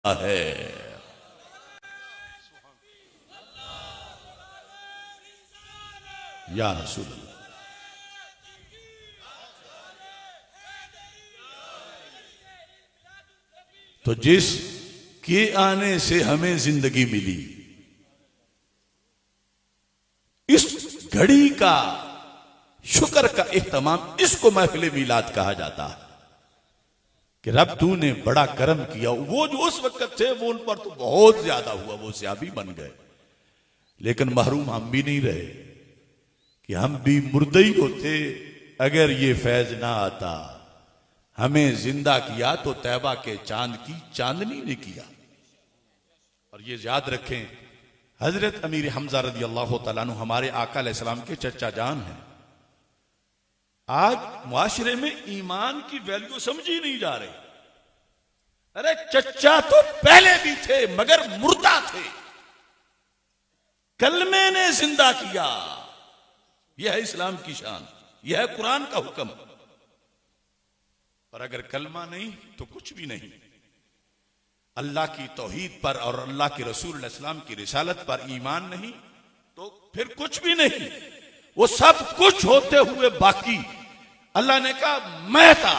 है। या रसूल अल्लाह, तो जिस के आने से हमें जिंदगी मिली, इस घड़ी का शुक्र का इख्तिमाम, इसको महफिल मीलाद कहा जाता है कि रब तूने बड़ा करम किया। वो जो उस वक्त थे वो उन पर तो बहुत ज्यादा हुआ, वो सहाबी बन गए, लेकिन महरूम हम भी नहीं रहे कि हम भी मुर्दे ही होते अगर ये फैज ना आता। हमें जिंदा किया तो तैबा के चांद की चांदनी ने किया। और ये याद रखें, हजरत अमीर हमजा रज़ी अल्लाह तआला अन्हु हमारे आका अलैहिस्सलाम के चचा जान हैं। आज मुआशरे में ईमान की वैल्यू समझी नहीं जा रही। अरे चचा तो पहले भी थे मगर मुर्दा थे, कलमे ने जिंदा किया। यह है इस्लाम की शान, यह है कुरान का हुक्म। और अगर कलमा नहीं तो कुछ भी नहीं। अल्लाह की तौहीद पर और अल्लाह के रसूल इस्लाम की रिसालत पर ईमान नहीं तो फिर कुछ भी नहीं। वो सब कुछ होते हुए बाकी अल्लाह ने कहा मैं था,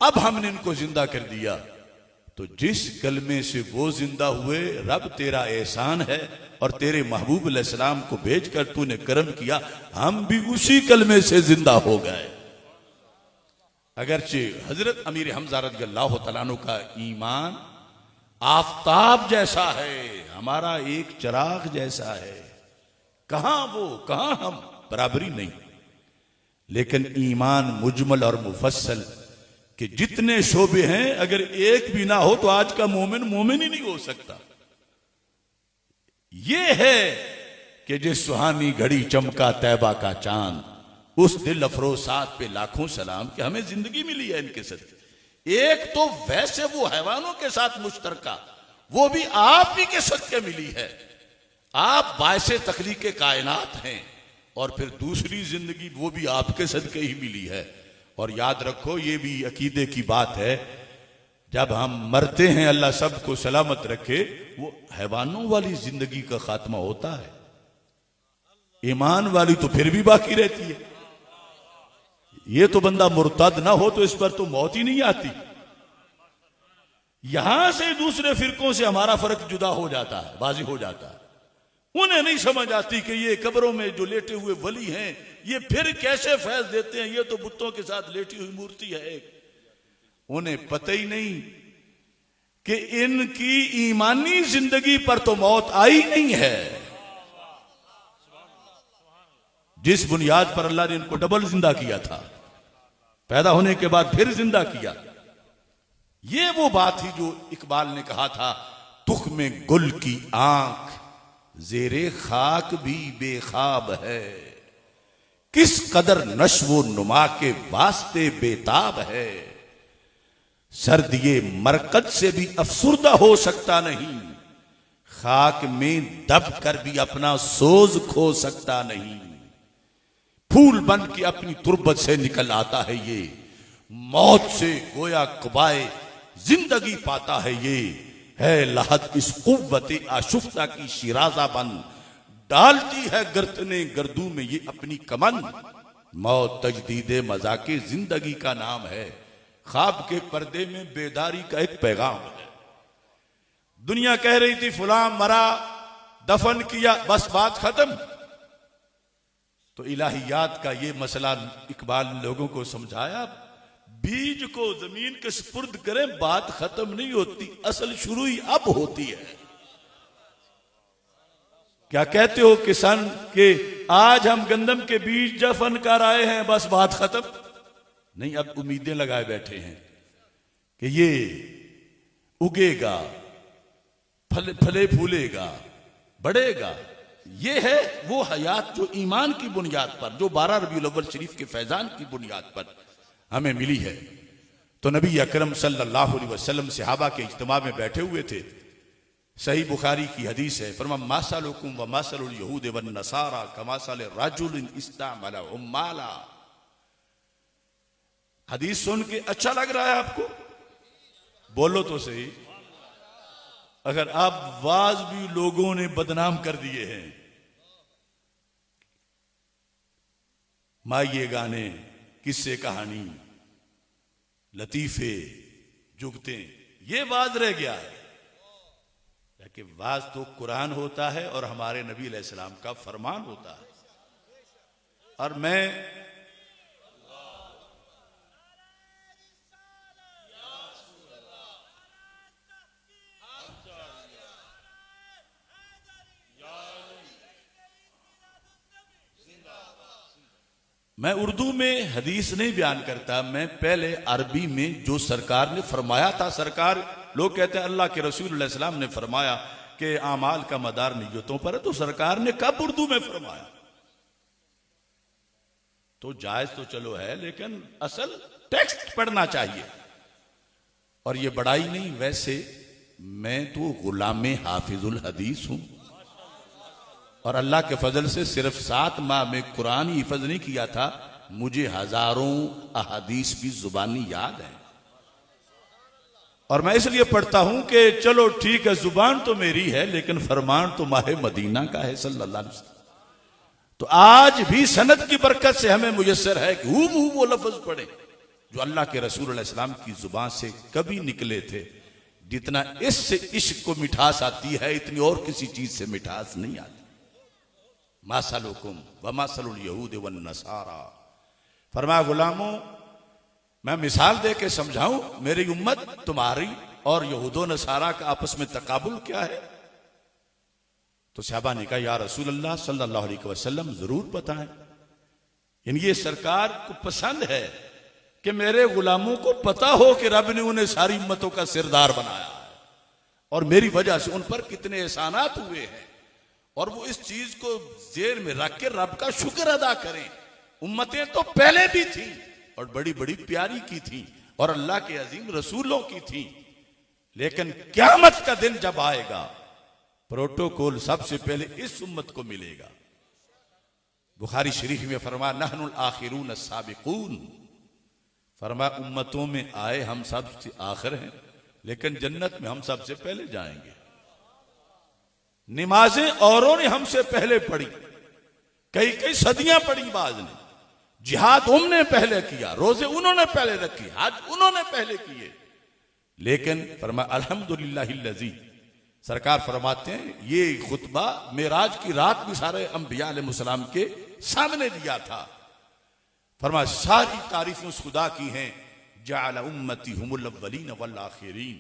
अब हमने इनको जिंदा कर दिया। तो जिस कलमे से वो जिंदा हुए, रब तेरा एहसान है और तेरे महबूब अलैहिस्सलाम को भेजकर तूने करम किया, हम भी उसी कलमे से जिंदा हो गए। अगरचे हजरत अमीर हमजा रज़ियल्लाहु तआला अन्हु का ईमान आफताब जैसा है, हमारा एक चिराग जैसा है। कहां वो कहां हम, बराबरी नहीं। लेकिन ईमान मुजमल और मुफस्सल कि जितने शोबे हैं अगर एक भी ना हो तो आज का मोमिन मोमिन ही नहीं हो सकता। ये है कि जिस सुहानी घड़ी चमका तैबा का चांद, उस दिल अफरोसात पे लाखों सलाम कि हमें जिंदगी मिली है इनके सदके। एक तो वैसे वो हैवानों के साथ मुश्तरका, वो भी आप ही के सदके मिली है। आप बायसे तखलीक कायनात हैं और फिर दूसरी जिंदगी वो भी आपके सदके ही मिली है। और याद रखो ये भी अकीदे की बात है, जब हम मरते हैं अल्लाह सबको सलामत रखे, वो हैवानों वाली जिंदगी का खात्मा होता है, ईमान वाली तो फिर भी बाकी रहती है। ये तो बंदा मुर्तद ना हो तो इस पर तो मौत ही नहीं आती। यहां से दूसरे फिरकों से हमारा फर्क जुदा हो जाता है, वाजी हो जाता है। उन्हें नहीं समझ आती कि ये कब्रों में जो लेटे हुए वली हैं ये फिर कैसे फैज देते हैं, ये तो बुतों के साथ लेटी हुई मूर्ति है एक। उन्हें पता ही नहीं कि इनकी ईमानी जिंदगी पर तो मौत आई नहीं है। जिस बुनियाद पर अल्लाह ने इनको डबल जिंदा किया था, पैदा होने के बाद फिर जिंदा किया, ये वो बात थी जो इकबाल ने कहा था, तुख में गुल की आंख जेरे खाक भी बेखाब है, किस कदर नश्वो नुमा के वास्ते बेताब है, सर्दिये मरकज से भी अफसुर्दा हो सकता नहीं, खाक में दब कर भी अपना सोज खो सकता नहीं, फूल बन के अपनी तुरबत से निकल आता है ये, मौत से गोया कुबाए जिंदगी पाता है ये, है लहत इस कुव्वते आशुफ्ता की शिराजा बंद, डालती है गर्तने गर्दू में ये अपनी कमन, मौत तजदीदे मजाके जिंदगी का नाम है, ख्वाब के पर्दे में बेदारी का एक पैगाम है। दुनिया कह रही थी फुलां मरा, दफन किया, बस बात खत्म। तो इलाहियात का ये मसला इकबाल ने लोगों को समझाया, बीज को जमीन के सुपुर्द करें, बात खत्म नहीं होती, असल शुरू ही अब होती है। क्या कहते हो किसान के आज हम गंदम के बीज दफन कर आए हैं, बस बात खत्म नहीं, अब उम्मीदें लगाए बैठे हैं कि ये उगेगा, फले फूलेगा, बढ़ेगा। ये है वो हयात जो ईमान की बुनियाद पर, जो 12 रबीउल अव्वल शरीफ के फैजान की बुनियाद पर हमें मिली है। तो नबी अकरम सल्लल्लाहु अलैहि वसल्लम सहाबा के इज्तिमा में बैठे हुए थे। सही बुखारी की हदीस है, फरमा मासलुकुम व मासलुल यहूद वन नसारा कमासल राजुलिन इस्तामला उम्माला। हदीस सुन के अच्छा लग रहा है आपको? बोलो तो सही। अगर आप वाज भी लोगों ने बदनाम कर दिए हैं, माइये गाने, किस्से कहानी, लतीफे, जुगते, ये वाज रह गया है। कि वाज तो कुरान होता है और हमारे नबी अलैहिस्सलाम का फरमान होता है। और मैं उर्दू में हदीस नहीं बयान करता, मैं पहले अरबी में जो सरकार ने फरमाया था। सरकार, लोग कहते हैं अल्लाह के रसूल अलैहि सलाम ने फरमाया कि आमाल का मदार नियतों पर है, तो सरकार ने कब उर्दू में फरमाया? तो जायज तो चलो है, लेकिन असल टेक्स्ट पढ़ना चाहिए। और ये बड़ाई नहीं, वैसे मैं तो गुलाम हाफिजुल हदीस हूं और अल्लाह के फजल से सिर्फ 7 माह में कुरान ही हिफज नहीं किया था, मुझे हजारों अहादीस भी जुबानी याद है। और मैं इसलिए पढ़ता हूं कि चलो ठीक है, जुबान तो मेरी है लेकिन फरमान तो माहे मदीना का है सल्लल्लाहु अलैहि वसल्लम। तो आज भी सनद की बरकत से हमें मुयस्सर है कि हूबहू वो लफ्ज पढ़े जो अल्लाह के रसूल अलैहि सलाम की जुबान से कभी निकले थे। जितना इससे इश्क को मिठास आती है, इतनी और किसी चीज से मिठास नहीं आती। मासलुकुम व मासलुल यहूद वन नसारा। फरमाया गुलामों, मैं मिसाल दे के समझाऊं, मेरी उम्मत तुम्हारी और यहूदो नसारा का आपस में तकाबुल क्या है? तो सहाबा ने कहा या रसूल अल्लाह सल्लल्लाहु अलैहि वसल्लम जरूर बताएं। यानी ये सरकार को पसंद है कि मेरे गुलामों को पता हो कि रब ने उन्हें सारी उम्मतों का सिरदार बनाया है और मेरी वजह से उन पर कितने एहसानात हुए हैं, और वो इस चीज को जेर में रख के रब का शुक्र अदा करें। उम्मतें तो पहले भी थी और बड़ी बड़ी प्यारी की थी और अल्लाह के अजीम रसूलों की थी, लेकिन क़यामत का दिन जब आएगा प्रोटोकॉल सबसे पहले इस उम्मत को मिलेगा। बुखारी शरीफ में फरमा नहनुल आखिरून अस्साबिकून, फरमा उम्मतों में आए हम सबसे आखिर हैं, लेकिन जन्नत में हम सबसे पहले जाएंगे। नमाजें औरों ने हमसे पहले पढ़ी, कई कई सदियां पढ़ी बाज ने, जिहाद उन्होंने पहले किया, रोजे उन्होंने पहले रखी, हज उन्होंने पहले किए, लेकिन फरमा अल्हम्दुलिल्लाहिल्लज़ी, सरकार फरमाते हैं ये खुतबा मेराज की रात भी सारे अंबिया अलैहिस्सलाम के सामने दिया था। फरमा सारी तारीफें उस खुदा की हैं जअल उम्मती हुमुल अव्वलीन वल आखिरीन,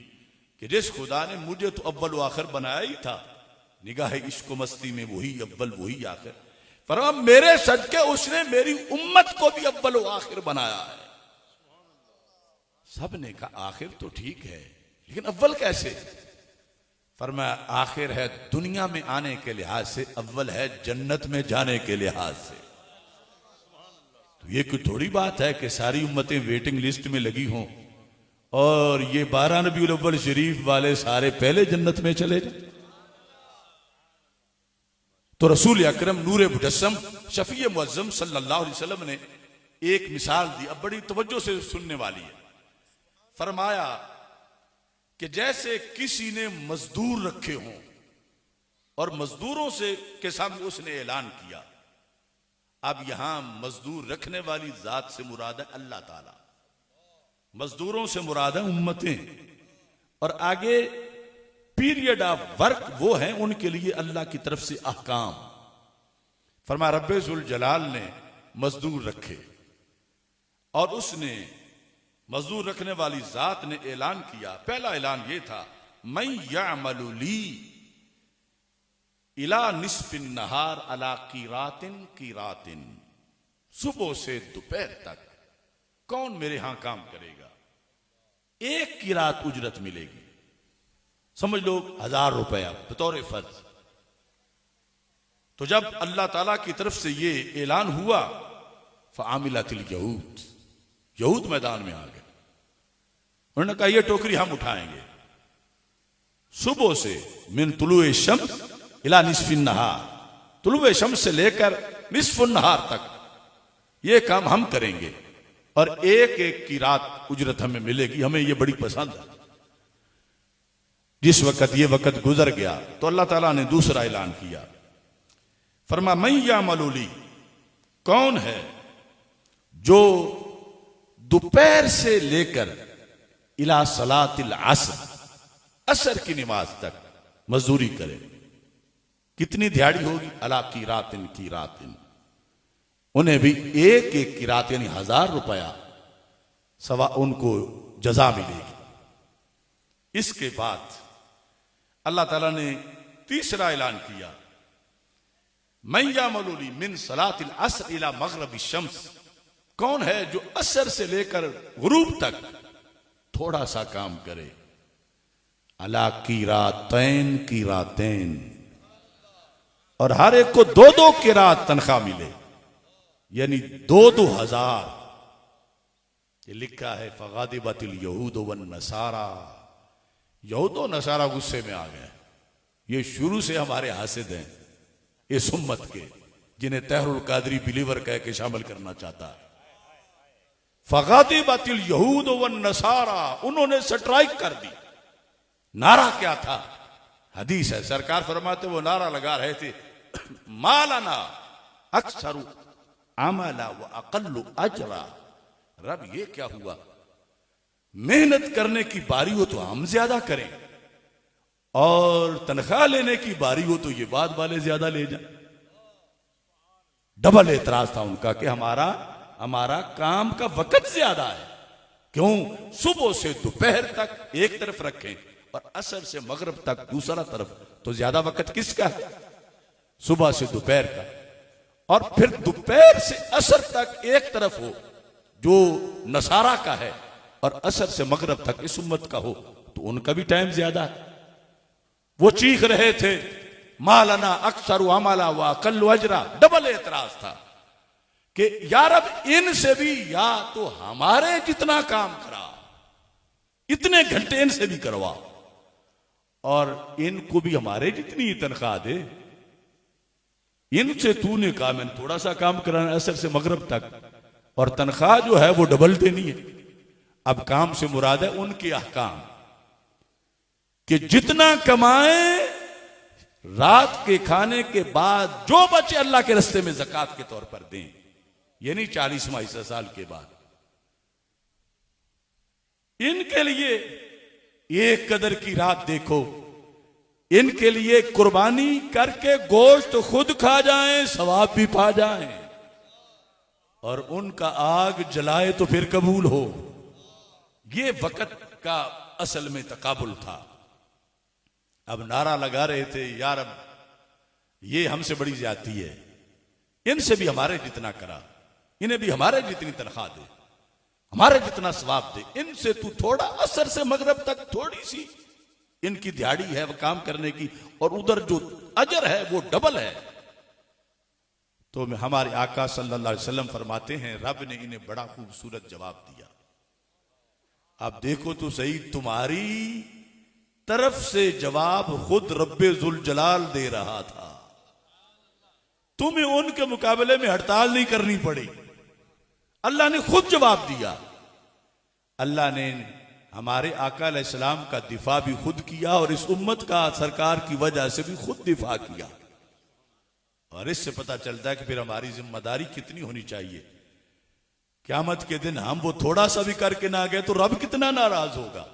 कि जिस खुदा ने मुझे तो अव्वल व आखिर बनाया ही था, निगाह इश्क मस्ती में वही अव्वल वही आखिर, फरमा मेरे सदके उसने मेरी उम्मत को भी अव्वल व आखिर बनाया है। सब ने कहा आखिर तो ठीक है, लेकिन अव्वल कैसे? फरमाया आखिर है दुनिया में आने के लिहाज से, अव्वल है जन्नत में जाने के लिहाज से। तो ये कोई थोड़ी बात है कि सारी उम्मतें वेटिंग लिस्ट में लगी हों और ये 12 रबीउल अव्वल शरीफ वाले सारे पहले जन्नत में चले जाए। तो रसूल अकरम नूर मुजस्सम शफी मुअज्जम सल्लल्लाहु अलैहि वसल्लम ने एक मिसाल दी, अब बड़ी तवज्जो से सुनने वाली है। फरमाया कि जैसे किसी ने मजदूर रखे हों और मजदूरों से के सामने उसने ऐलान किया, अब यहां मजदूर रखने वाली जात से मुराद है अल्लाह ताला, मजदूरों से मुराद है उम्मतें, और आगे पीरियड ऑफ वर्क वो हैं उनके लिए अल्लाह की तरफ से अहकाम। फरमा रब्बे जुल जलाल ने मजदूर रखे और उसने मजदूर रखने वाली जात ने ऐलान किया, पहला ऐलान ये था मैं यअमलु ली इला निस्फिन नहार अला कीरातिन, सुबह से दोपहर तक कौन मेरे यहां काम करेगा, एक कीरात उजरत मिलेगी, समझ लो 1000 रुपया बतौर फर्ज। तो जब अल्लाह ताला की तरफ से ये ऐलान हुआ फ़आमिलतिल यहूद, यहूद मैदान में आ गए, उन्होंने कहा ये टोकरी हम उठाएंगे, सुबह से मिन तुलुए शम्स इला निस्फिन नहार, तुलुए शम्स से लेकर निस्फुन नहार तक ये काम हम करेंगे और एक एक की रात उजरत हमें मिलेगी, हमें ये बड़ी पसंद है। जिस वक्त ये वक्त गुजर गया तो अल्लाह ताला ने दूसरा ऐलान किया, फरमा मैं यअमलु ली, कौन है जो दोपहर से लेकर इला सलातिल असर, असर की नमाज तक मजदूरी करे, कितनी दिहाड़ी होगी, अला कीरातिन, उन्हें भी एक एक की रात यानी 1000 रुपया सवा उनको जजा मिलेगी। इसके बाद अल्लाह ताला ने तीसरा ऐलान किया मैं यअमलु ली मिन सलातिल असर इला मग़रिबि शम्स, कौन है जो असर से लेकर गुरूब तक थोड़ा सा काम करे, अला कीरातैन, और हर एक को 2-2 किरात तनख्वाह मिले, यानी 2-2 हजार। ये लिखा है फ़ग़ादिबतिल यहूद वन नसारा, यहूद और नसारा गुस्से में आ गए, ये शुरू से हमारे हासिद हैं इस उम्मत के, जिन्हें तहरुल कादरी बिलीवर कह के शामिल करना चाहता है। फ़ग़ादिबतिल यहूद वन नसारा, उन्होंने स्ट्राइक कर दी। नारा क्या था? हदीस है, सरकार फरमाते वो नारा लगा रहे थे मालाना अक्सरु अमला व अक़ल्लु अजरा, रब ये क्या हुआ, मेहनत करने की बारी हो तो हम ज्यादा करें और तनख्वाह लेने की बारी हो तो ये बाद वाले ज्यादा ले जाए। डबल एतराज था उनका कि हमारा काम का वक्त ज्यादा है, क्यों सुबह से दोपहर तक एक तरफ रखें और असर से मगरिब तक दूसरा तरफ, तो ज्यादा वक्त किसका है, सुबह से दोपहर का। और फिर दोपहर से असर तक एक तरफ हो जो नसारा का है और असर से मगरब तक इस उम्मत का हो, तो उनका भी टाइम ज्यादा है। वो चीख रहे थे मालना अक्सर अमला व अकल्लु अजरा, डबल एतराज था कि यार अब इनसे भी या तो हमारे जितना काम करा, इतने घंटे इनसे भी करवा, और इनको भी हमारे जितनी तनख्वाह दे। इनसे तूने कहा मैंने थोड़ा सा काम कराना असर से मगरब तक, और तनख्वाह जो है वो डबल देनी है। अब काम से मुराद है उनके अहकाम कि जितना कमाए रात के खाने के बाद जो बचे अल्लाह के रास्ते में ज़कात के तौर पर दें, ये नहीं 40वां हिस्सा साल के बाद। इनके लिए एक कदर की रात देखो, इनके लिए कुर्बानी करके गोश्त खुद खा जाएं, सवाब भी पा जाएं, और उनका आग जलाए तो फिर कबूल हो। ये वक्त का असल में तकाबुल था। अब नारा लगा रहे थे यार अब ये हमसे बड़ी ज्यादती है, इनसे भी हमारे जितना करा, इन्हें भी हमारे जितनी तनख्वाह दे, हमारे जितना सवाब दे, इनसे तू थोड़ा असर से मगरब तक थोड़ी सी इनकी दिहाड़ी है वो काम करने की, और उधर जो अजर है वो डबल है। तो हमारे आका सल्लल्लाहु अलैहि वसल्लम फरमाते हैं रब ने इन्हें बड़ा खूबसूरत जवाब दिया। आप देखो तो सही, तुम्हारी तरफ से जवाब खुद रब्बे जुल जलाल दे रहा था, तुम्हें उनके मुकाबले में हड़ताल नहीं करनी पड़ी, अल्लाह ने खुद जवाब दिया। अल्लाह ने हमारे आका अलैहिस्सलाम का दिफा भी खुद किया, और इस उम्मत का सरकार की वजह से भी खुद दिफा किया। और इससे पता चलता है कि फिर हमारी जिम्मेदारी कितनी होनी चाहिए। क़यामत के दिन हम वो थोड़ा सा भी करके ना गए तो रब कितना नाराज होगा,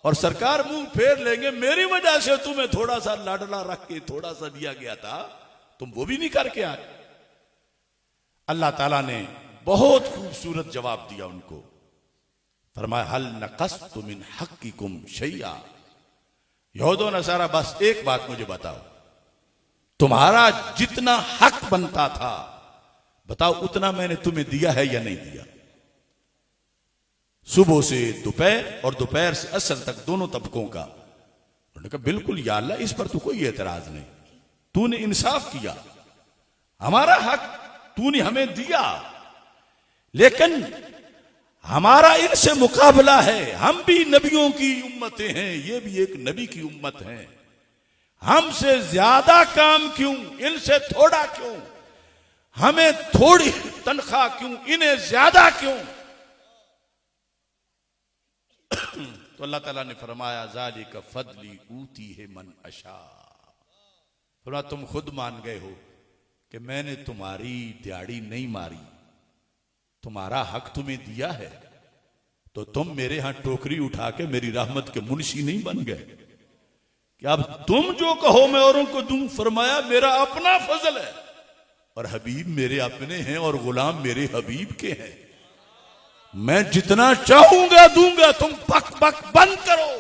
और सरकार मुंह फेर लेंगे मेरी वजह से तुम्हें थोड़ा सा लाडला रख के थोड़ा सा दिया गया था, तुम वो भी नहीं करके आए। अल्लाह ताला ने बहुत खूबसूरत जवाब दिया उनको। फरमाया हल नक़स्तु मिन हक़्क़िकुम शैया, यहूद व नसारा बस एक बात मुझे बताओ, तुम्हारा जितना हक बनता था बताओ उतना मैंने तुम्हें दिया है या नहीं दिया। सुबह से दोपहर और दोपहर से असर तक दोनों तबकों का। उन्होंने कहा बिल्कुल या अल्लाह, इस पर तो कोई एतराज नहीं, तूने इंसाफ किया, हमारा हक तूने हमें दिया, लेकिन हमारा इनसे मुकाबला है। हम भी नबियों की उम्मतें हैं, ये भी एक नबी की उम्मत है, हमसे ज्यादा काम क्यों, इनसे थोड़ा क्यों, हमें थोड़ी तनख्वाह क्यों, इन्हें ज्यादा क्यों। तो अल्लाह ताला ने फरमाया ज़ालिका फदली ऊती है मन अशा। फरमाया तुम खुद मान गए हो कि मैंने तुम्हारी दिहाड़ी नहीं मारी, तुम्हारा हक तुम्हें दिया है, तो तुम मेरे यहां टोकरी उठा के मेरी रहमत के मुंशी नहीं बन गए कि अब तुम जो कहो मैं औरों को दूं। फरमाया मेरा अपना फजल है, और हबीब मेरे अपने हैं, और गुलाम मेरे हबीब के हैं, मैं जितना चाहूंगा दूंगा, तुम बक बक बंद करो।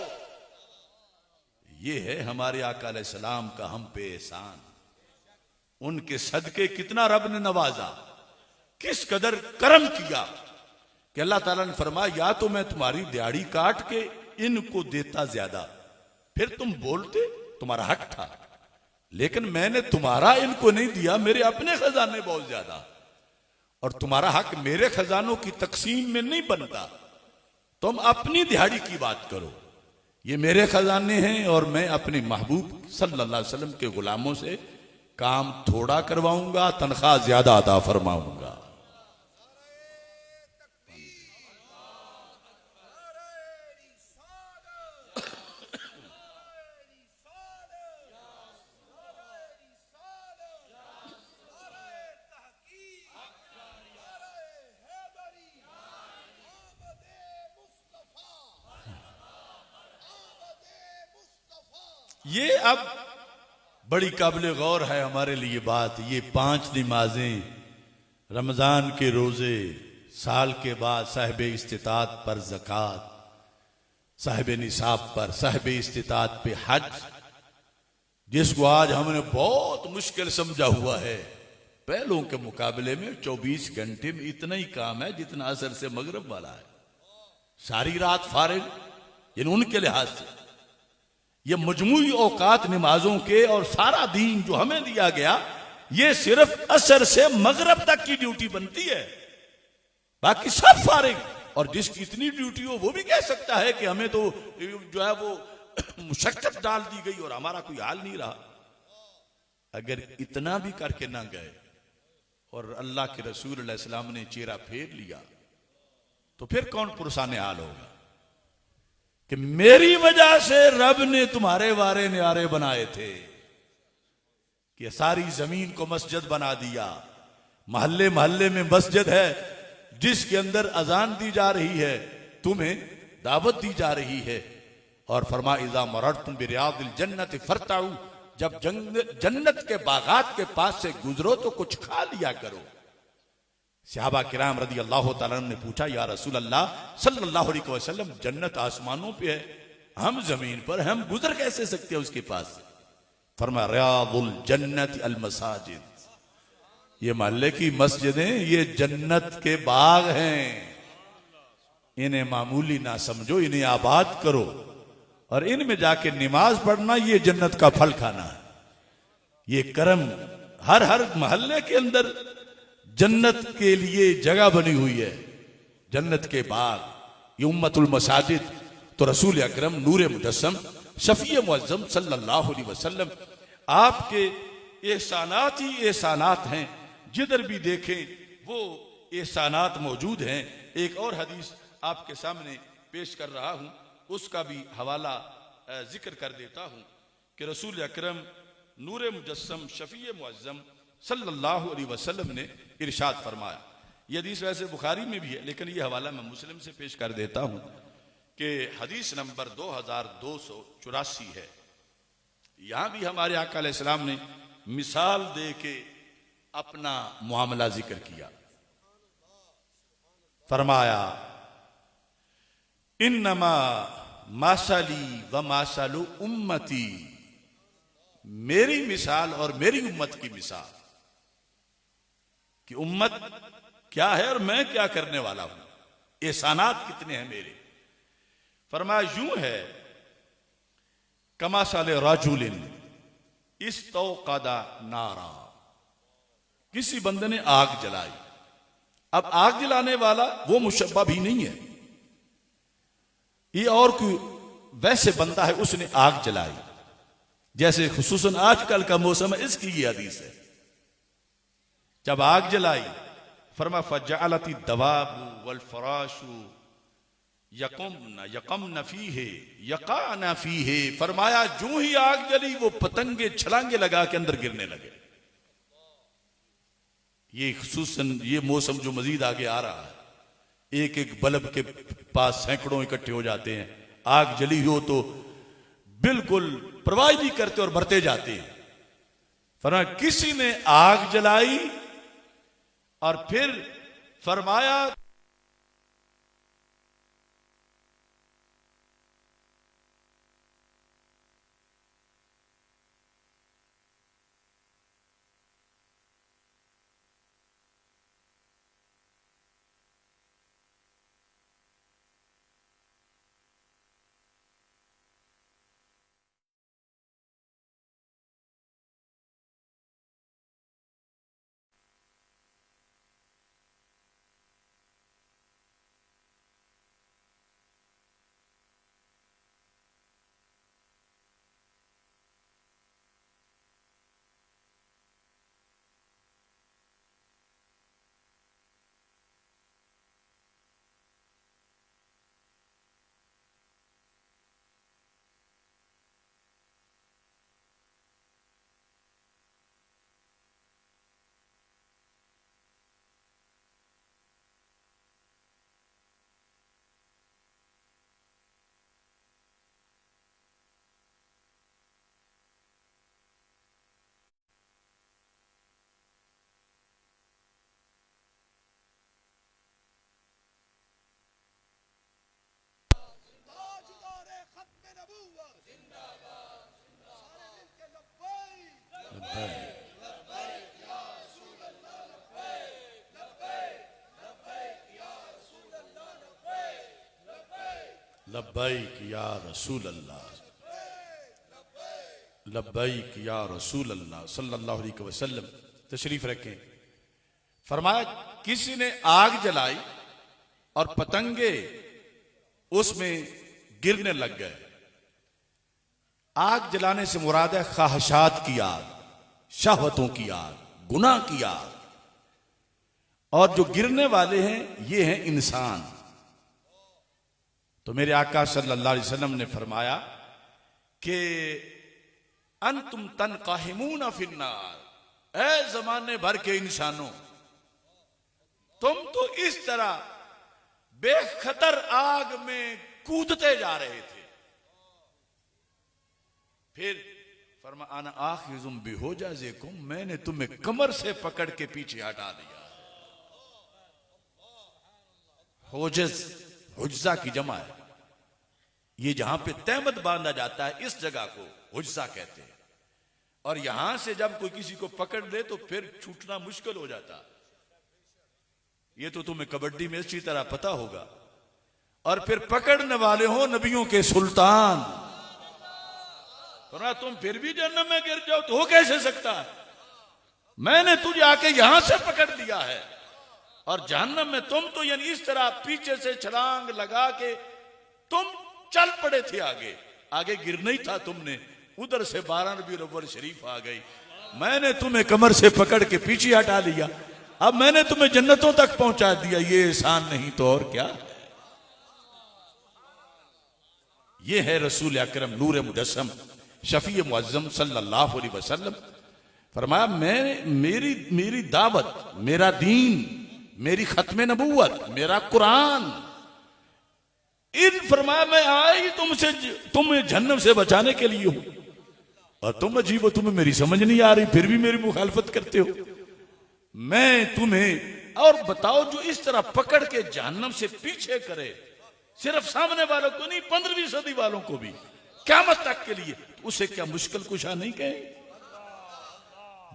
ये है हमारे आका अलैहिस्सलाम का हम पे एहसान। उनके सदके कितना रब ने नवाजा, किस कदर करम किया कि अल्लाह ताला ने फरमाया या तो मैं तुम्हारी दिहाड़ी काट के इनको देता ज्यादा, फिर तुम बोलते तुम्हारा हक था, लेकिन मैंने तुम्हारा इनको नहीं दिया, मेरे अपने खजाने बहुत ज्यादा, और तुम्हारा हक मेरे खजानों की तकसीम में नहीं बनता। तुम अपनी दिहाड़ी की बात करो, ये मेरे खजाने हैं, और मैं अपने महबूब सल्लल्लाहु अलैहि वसल्लम के गुलामों से काम थोड़ा करवाऊंगा, तनख्वाह ज्यादा अता फरमाऊंगा। ये अब बड़ी काबिल गौर है हमारे लिए बात। ये 5 नमाजें, रमजान के रोजे, साल के बाद साहिब इस्तिताअत पर ज़कात, साहिब निसाब पर, साहिब इस्तिताअत पे हज, जिसको आज हमने बहुत मुश्किल समझा हुआ है, पहलों के मुकाबले में 24 घंटे में इतना ही काम है जितना असर से मगरब वाला है। सारी रात फारिग, यानी उनके लिहाज से ये मजमूई औकात नमाजों के और सारा दीन जो हमें दिया गया, ये सिर्फ असर से मगरब तक की ड्यूटी बनती है, बाकी सब फारिग। और जिसकी इतनी ड्यूटी हो वो भी कह सकता है कि हमें तो जो है वो मुशक्कत डाल दी गई और हमारा कोई हाल नहीं रहा। अगर इतना भी करके ना गए और अल्लाह के रसूल अलैहि सलाम ने चेहरा फेर लिया, तो फिर कौन पुरसाने हाल होगा कि मेरी वजह से रब ने तुम्हारे वारे न्यारे बनाए थे, कि सारी जमीन को मस्जिद बना दिया, मोहल्ले मोहल्ले में मस्जिद है जिसके अंदर अजान दी जा रही है, तुम्हें दावत दी जा रही है। और फरमा इज़ा मररतुम बिरियादिल जन्नत फरताऊ, जब जन्नत के बागात के पास से गुजरो तो कुछ खा लिया करो। सहाबा किराम रदी अल्लाह तआला ने पूछा, या रसूल अल्लाह सल्लल्लाहु अलैहि वसल्लम, जन्नत आसमानों पे है, हम जमीन पर, हम गुजर कैसे सकते हैं उसके पास? फरमा रियादुल जन्नत अल मसाजिद, ये मोहल्ले की मस्जिदें ये जन्नत के बाग हैं, इन्हें मामूली ना समझो, इन्हें आबाद करो और इनमें जाके नमाज पढ़ना ये जन्नत का फल खाना है। ये करम हर हर मोहल्ले के अंदर जन्नत के लिए जगह बनी हुई है, जन्नत के बाग, ये उम्मतुल मसाजिद। तो रसूल अकरम नूर मुजस्सम शफी मुअज्जम सल्लल्लाहु अलैहि वसल्लम, आपके एहसानात ही एहसानात हैं, जिधर भी देखें वो एहसानात मौजूद हैं। एक और हदीस आपके सामने पेश कर रहा हूं, उसका भी हवाला जिक्र कर देता हूं कि रसूल अकरम नूर मुजस्सम शफी मुअज्जम सल्लल्लाहु अलैहि वसल्लम ने इरशाद फरमाया। यह हदीस वैसे बुखारी में भी है, लेकिन यह हवाला मैं मुस्लिम से पेश कर देता हूं कि हदीस नंबर 2284 है। यहां भी हमारे आका अलैहिस्सलाम ने मिसाल दे के अपना मामला जिक्र किया। फरमाया, इन्नमा मासली व मासलु उम्मती, मेरी मिसाल और मेरी उम्मत की मिसाल, कि उम्मत क्या है और मैं क्या करने वाला हूं, एहसानात कितने हैं मेरे। फरमाया यूं है, कमासाले राजुलिन इस्तौक़दा नारा, किसी बंदे ने आग जलाई। अब आग जलाने वाला वो मुशब्बा भी नहीं है, ये और कोई वैसे बंदा है, उसने आग जलाई। जैसे खुसूसन आजकल का मौसम है, इसकी ये हदीस है। जब आग जलाई, फरमा फजअलती दवाबु वल फराशु यकमन फीहे यकाना फीहे, फरमाया जो ही आग जली वो पतंगे छलांगे लगा के अंदर गिरने लगे। ये खुसूसन ये मौसम जो मजीद आगे आ रहा है, एक एक बल्ब के पास सैकड़ों इकट्ठे हो जाते हैं, आग जली हो तो बिल्कुल परवाह नहीं करते और बढ़ते जाते हैं। फरमाया किसी ने आग जलाई और फिर फरमाया लब्बैक या रसूल अल्लाह, लब्बैक या रसूल अल्लाह सल्लल्लाहु अलैहि वसल्लम। तशरीफ रखें। फरमाया किसी ने आग जलाई और पतंगे उसमें गिरने लग गए। आग जलाने से मुराद है ख्वाहिशात की आग, शहवतों की आग, गुनाह की आग। और जो गिरने वाले हैं ये हैं इंसान। तो मेरे आका सल्लल्लाहु अलैहि वसल्लम ने फरमाया कि अंतुम तनकाहिमून फिन्नार, ऐ जमाने भर के इंसानों, तुम तो इस तरह बेखतर आग में कूदते जा रहे थे। फिर फरमा आना आखिजुम बिहोजाज़िकुम, मैंने तुम्हें कमर से पकड़ के पीछे हटा दिया। होजज हुज्जा की जमा है। ये जहां पे तहमत बांधा जाता है इस जगह को हुज्जा कहते हैं। और यहां से जब कोई किसी को पकड़ ले तो फिर छूटना मुश्किल हो जाता। ये तो तुम्हें कबड्डी में अच्छी तरह पता होगा। और फिर पकड़ने वाले हो नबियों के सुल्तान, तो ना तुम फिर भी जन्नत में गिर जाओ तो हो कैसे सकता है? मैंने तुझे आके यहां से पकड़ लिया है और जहन्नम में तुम तो यानी इस तरह पीछे से छलांग लगा के तुम चल पड़े थे। आगे आगे गिरना ही था तुमने। उधर से 12 रबीउल अव्वल शरीफ आ गई, मैंने तुम्हें कमर से पकड़ के पीछे हटा लिया। अब मैंने तुम्हें जन्नतों तक पहुंचा दिया। ये एहसान नहीं तो और क्या। ये है रसूल अकरम नूर मुजस्सम शफी मुअज्जम सल्लल्लाहु अलैहि वसल्लम। फरमाया मेरी दावत, मेरा दीन, मेरी खत्म नबूवत, मेरा कुरान, इन फरमाया मैं आया ही तुम्हें जहन्नम से बचाने के लिए हूं। और तुम अजीब हो, तुम्हें मेरी समझ नहीं आ रही, फिर भी मेरी मुखालफत करते हो। मैं तुम्हें और बताओ, जो इस तरह पकड़ के जहन्नम से पीछे करे, सिर्फ सामने वालों को नहीं 15वीं सदी वालों को भी क़यामत तक के लिए, तो उसे क्या मुश्किल कुशा नहीं कहे?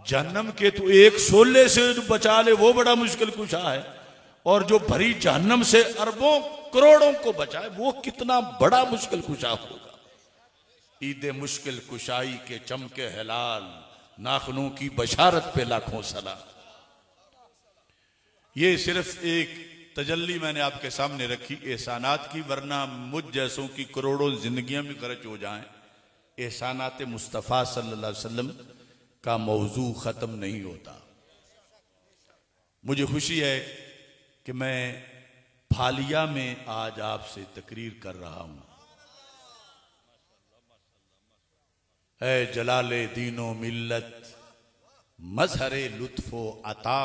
जहन्नम के तो एक शोले से जो बचा ले वो बड़ा मुश्किल कुशा है, और जो भरी जहन्नम से अरबों करोड़ों को बचाए वो कितना बड़ा मुश्किल कुशा होगा। ईद मुश्किल कुशाई के चमके हिलाल, नाखनों की बशारत पे लाखों सलाम। ये सिर्फ एक तजल्ली मैंने आपके सामने रखी एहसानात की, वरना मुझ जैसों की करोड़ों जिंदगियां भी खर्च हो जाएं, एहसानात मुस्तफ़ा सल्लल्लाहु अलैहि वसल्लम का मौजू खत्म नहीं होता। मुझे खुशी है कि मैं फालिया में आज आपसे तकरीर कर रहा हूं। है जलाले दीनो मिल्लत मजहरे लुत्फो अता,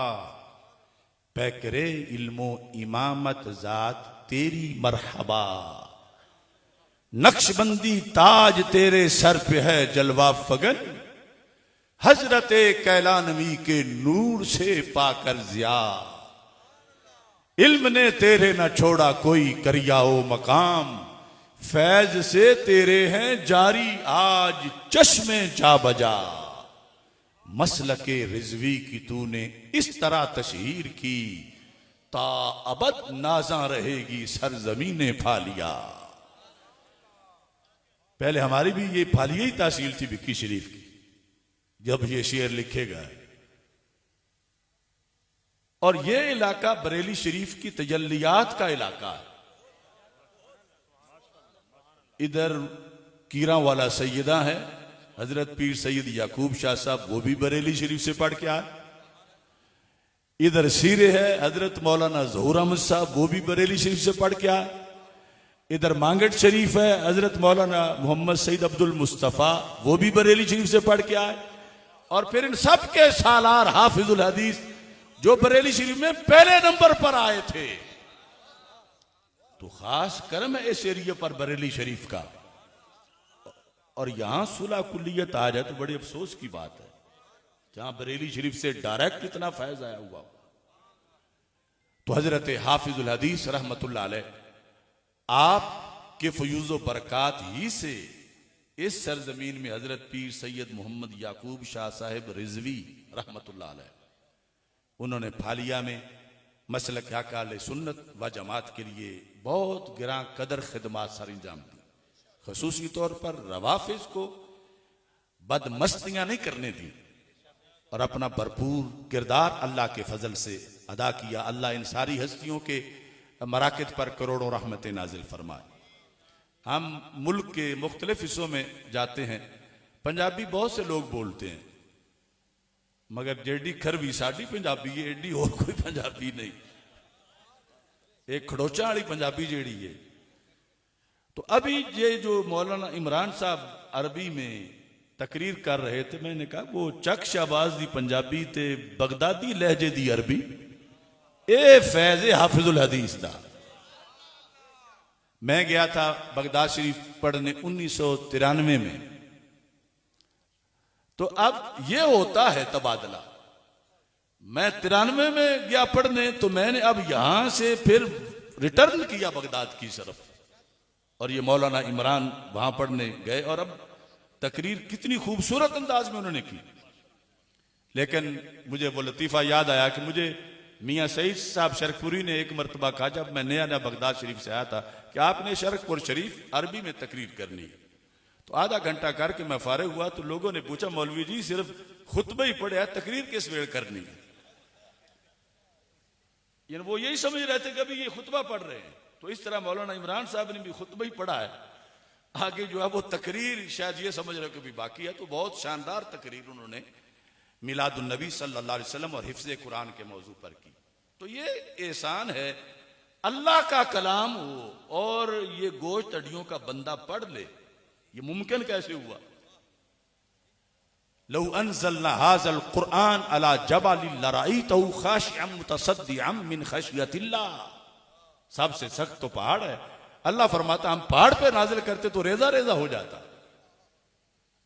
पैकरे इल्मो इमामत जात तेरी मरहबा। नक्शबंदी ताज तेरे सर पे है जलवा फगन, हजरते कैलानवी के नूर से पाकर जिया। इल्म ने तेरे न छोड़ा कोई करियाओ मकाम, फैज से तेरे हैं जारी आज चश्मे जा बजा। मसलके रिजवी की तूने इस तरह तशहीर की, ता अबद नाजा रहेगी सरजमीने फालिया। पहले हमारी भी ये फालिया ही तहसील थी विक्की शरीफ की, जब ये शेर लिखेगा। और ये इलाका बरेली शरीफ की तजल्लियात का इलाका है। इधर कीरा वाला सैयदा है हजरत पीर सैयद याकूब शाह साहब, वो भी बरेली शरीफ से पढ़ के आए। इधर सीरे है हजरत मौलाना ज़हूर अहमद साहब, वो भी बरेली शरीफ से पढ़ के आए। इधर मांगट शरीफ है हजरत मौलाना मोहम्मद सईद अब्दुल मुस्तफ़ा, वो भी बरेली शरीफ से पढ़ के आए। और फिर इन सब के सालार हाफिजुल हदीस जो बरेली शरीफ में पहले नंबर पर आए थे। तो खास करम है इस एरिया पर बरेली शरीफ का। और यहां सुलह कुल्लियत आ जाए तो बड़ी अफसोस की बात है, जहां बरेली शरीफ से डायरेक्ट इतना फैज आया हुआ। तो हजरत हाफिजुल हदीस रहमतुल्लाह अलैह आपके फयूज़ो बरकात ही से इस सरजमीन में हजरत पीर सैयद मोहम्मद याकूब शाह साहिब रिजवी रहमतुल्लाह अलैह, उन्होंने फालिया में मसलक अहले सुन्नत व जमात के लिए बहुत गिरां कदर खिदमात सर अंजाम दी। खसूसी तौर पर रवाफिज को बदमस्तियां नहीं करने दी और अपना भरपूर किरदार अल्लाह के फजल से अदा किया। अल्लाह इन सारी हस्तियों के मराकिद पर करोड़ों रहमतें नाजिल फरमाए। हम मुल्क के मुख्तलिफ हिस्सों में जाते हैं, पंजाबी बहुत से लोग बोलते हैं, मगर जेडी खरवी साड़ी पंजाबी है, एडी और कोई पंजाबी नहीं। एक खड़ोचा वाली पंजाबी जेड़ी है। तो अभी ये जो मौलाना इमरान साहब अरबी में तकरीर कर रहे थे, मैंने कहा वो चक शाहबाज दी पंजाबी ते बगदादी लहजे दी अरबी, ए फैज़ हाफिजुल हदीस दा। मैं गया था बगदाद शरीफ पढ़ने 1993 में। तो अब ये होता है तबादला। मैं 93 में गया पढ़ने, तो मैंने अब यहां से फिर रिटर्न किया बगदाद की तरफ, और ये मौलाना इमरान वहां पढ़ने गए और अब तकरीर कितनी खूबसूरत अंदाज में उन्होंने की। लेकिन मुझे वो लतीफ़ा याद आया कि मुझे मियाँ सईद साहब शरकपुरी ने एक मरतबा कहा, जब मैं नया नया बगदाद शरीफ से आया था, कि आपने शरकपुर शरीफ अरबी में तकरीर करनी है। तो आधा घंटा करके मैं फारिग हुआ तो लोगों ने पूछा, मौलवी जी सिर्फ खुतबा ही पढ़े, तकरीर किस वेड़ करनी है? यानी वो यही समझ रहे थे कि अभी ये खुतबा पढ़ रहे हैं। तो इस तरह मौलाना इमरान साहब ने भी खुतबा ही पढ़ा है, आगे जो है वो तकरीर शायद ये समझ रहे हो कि भी बाकी है। तो बहुत शानदार तकरीर उन्होंने मिलादुन नबी सल्लल्लाहु अलैहि वसल्लम और हिफ्ज़े कुरान के मौजू पर की। तो ये एहसान है, अल्लाह का कलाम हो और ये गोश्त हड्डियों का बंदा पढ़ ले, ये मुमकिन कैसे हुआ? लौ अनज़लना हाज़ल कुरआन अला जबलिन लरअयतहु खाशिअम मुतसद्दिअम मिन खशियतिल्लाह। सबसे सख्त तो पहाड़ है। अल्लाह फरमाता हम पहाड़ पे नाजिल करते तो रेजा रेजा हो जाता।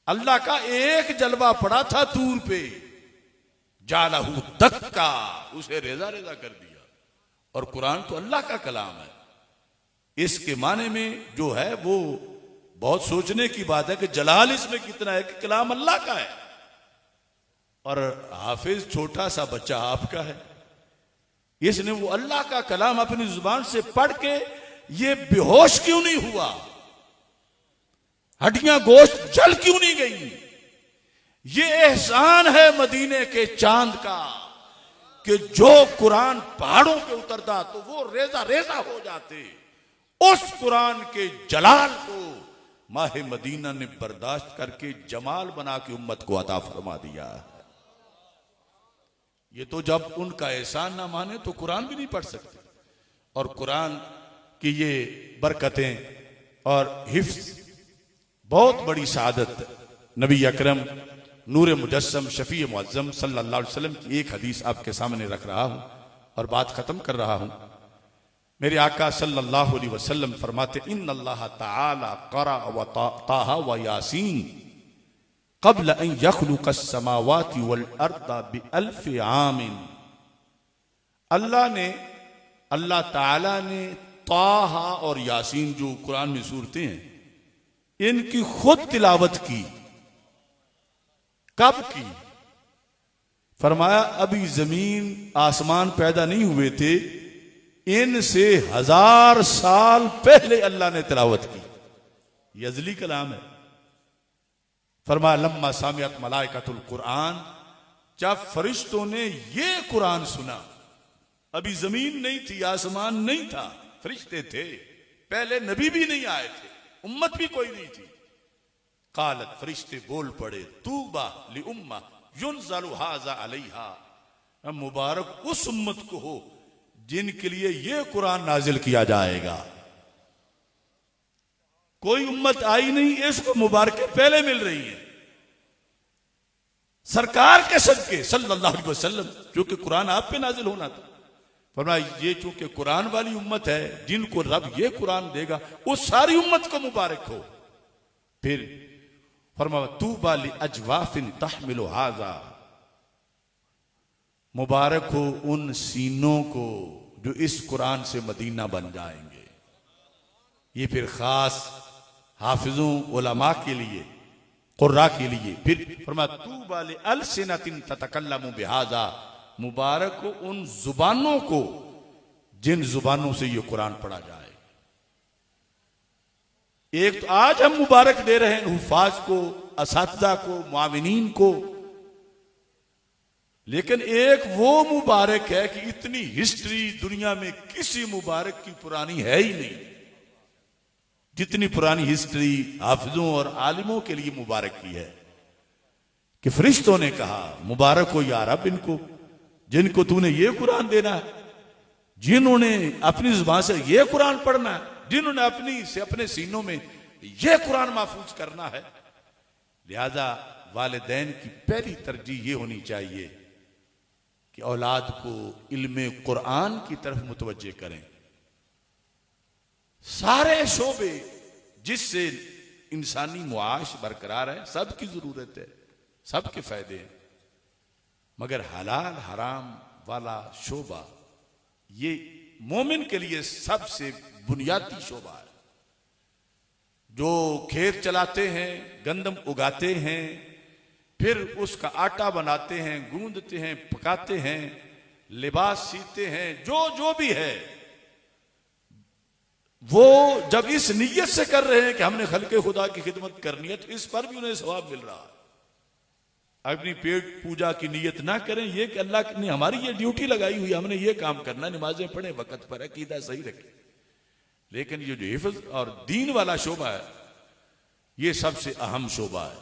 अल्लाह का एक जलवा पड़ा था तूर पे, जालहू दक्का, उसे रेजा रेजा कर दिया। और कुरान तो अल्लाह का कलाम है। इसके माने में जो है वो बहुत सोचने की बात है कि जलाल इसमें कितना है कि कलाम अल्लाह का है और हाफिज छोटा सा बच्चा आपका है। इसने वो अल्लाह का कलाम अपनी जुबान से पढ़ के ये बेहोश क्यों नहीं हुआ? हड्डियां गोश्त जल क्यों नहीं गई? ये एहसान है मदीने के चांद का कि जो कुरान पहाड़ों पे उतरता तो वो रेजा रेजा हो जाते। उस कुरान के जलाल को माहे मदीना ने बर्दाश्त करके जमाल बना के उम्मत को अता फरमा दिया। ये तो जब उनका एहसान ना माने तो कुरान भी नहीं पढ़ सकते। और कुरान की ये बरकतें और हिफ्ज बहुत बड़ी सादत नबी अकरम नूर मुजस्सम शफी मुअज्जम सल्लल्लाहु अलैहि वसल्लम की एक हदीस आपके सामने रख रहा हूं और बात खत्म कर रहा हूं। मेरे आका सल्लल्लाहु अलैहि वसल्लम फरमाते, इन्नल्लाह तआला क़रा व ताहा व यासीन क़ब्ल अन यख़्लुक़ अस्समावाति वल अर्दा बिअल्फ़ि आमिन। अल्लाह ताला ने ताहा और यासीन जो कुरान में सूरतें हैं इनकी खुद तिलावत की। कब की? फरमाया अभी जमीन आसमान पैदा नहीं हुए थे, इनसे 1000 साल पहले अल्लाह ने तिलावत की। ये अज़ली कलाम है। फरमाया लम्मा सामियत मलाइकतुल कुरान, जब फरिश्तों ने ये कुरान सुना, अभी जमीन नहीं थी, आसमान नहीं था, फरिश्ते थे, पहले नबी भी नहीं आए थे, उम्मत भी कोई नहीं थी। कालत, फरिश्ते बोल पड़े, तूबा लि उम्मा युनज़लु हाज़ा अलैहा, मुबारक उस उम्मत को हो जिनके लिए ये कुरान नाजिल किया जाएगा। कोई उम्मत आई नहीं, इसको मुबारकें पहले मिल रही है। सरकार के सदके सल्लल्लाहु अलैहि वसल्लम, क्योंकि कुरान आप पे नाजिल होना था। फरमाया ये चूंकि कुरान वाली उम्मत है, जिनको रब ये कुरान देगा उस सारी उम्मत को मुबारक हो। फिर फरमाया तूबा लि अजवाफिन तहमिलु हाज़ा, मुबारक हो उन सीनों को जो इस कुरान से मदीना बन जाएंगे। ये फिर खास हाफिजों उलमा के लिए, कुर्रा के लिए। फिर फरमाया तूबा लि अलसिनतिन ततकल्लमु बिहाज़ा, मुबारक हो उन जुबानों को जिन जुबानों से ये कुरान पढ़ा जाए। एक तो आज हम मुबारक दे रहे हैं हुफाज को, असातिज़ा को, मुआविनीन को, लेकिन एक वो मुबारक है कि इतनी हिस्ट्री दुनिया में किसी मुबारक की पुरानी है ही नहीं जितनी पुरानी हिस्ट्री हाफिजों और आलिमों के लिए मुबारक की है कि फरिश्तों ने कहा मुबारक हो या रब इनको जिनको तूने ये कुरान देना है, जिन्होंने अपनी जुबान से ये कुरान पढ़ना है, जिन्होंने अपने सीनों में ये कुरान महफूज करना है। लिहाजा वालिदैन की पहली तरजीह ये होनी चाहिए कि औलाद को इल्मे कुरान की तरफ मुतवज्जे करें। सारे शोबे जिससे इंसानी मुआश बरकरार है, सबकी जरूरत है, सबके फायदे हैं, मगर हलाल हराम वाला शोबा ये मोमिन के लिए सबसे बुनियादी शोबा है। जो खेत चलाते हैं, गंदम उगाते हैं, फिर उसका आटा बनाते हैं, गूंदते हैं, पकाते हैं, लिबास सीते हैं, जो भी है वो जब इस नीयत से कर रहे हैं कि हमने खल्के खुदा की खिदमत करनी है तो इस पर भी उन्हें सवाब मिल रहा है। अपनी पेट पूजा की नीयत ना करें ये कि अल्लाह ने हमारी ये ड्यूटी लगाई हुई, हमने ये काम करना, नमाजें पढ़े, वक्त पर अकीदा सही रखें। लेकिन ये जो हिफ्ज और दीन वाला शोबा है ये सबसे अहम शोबा है।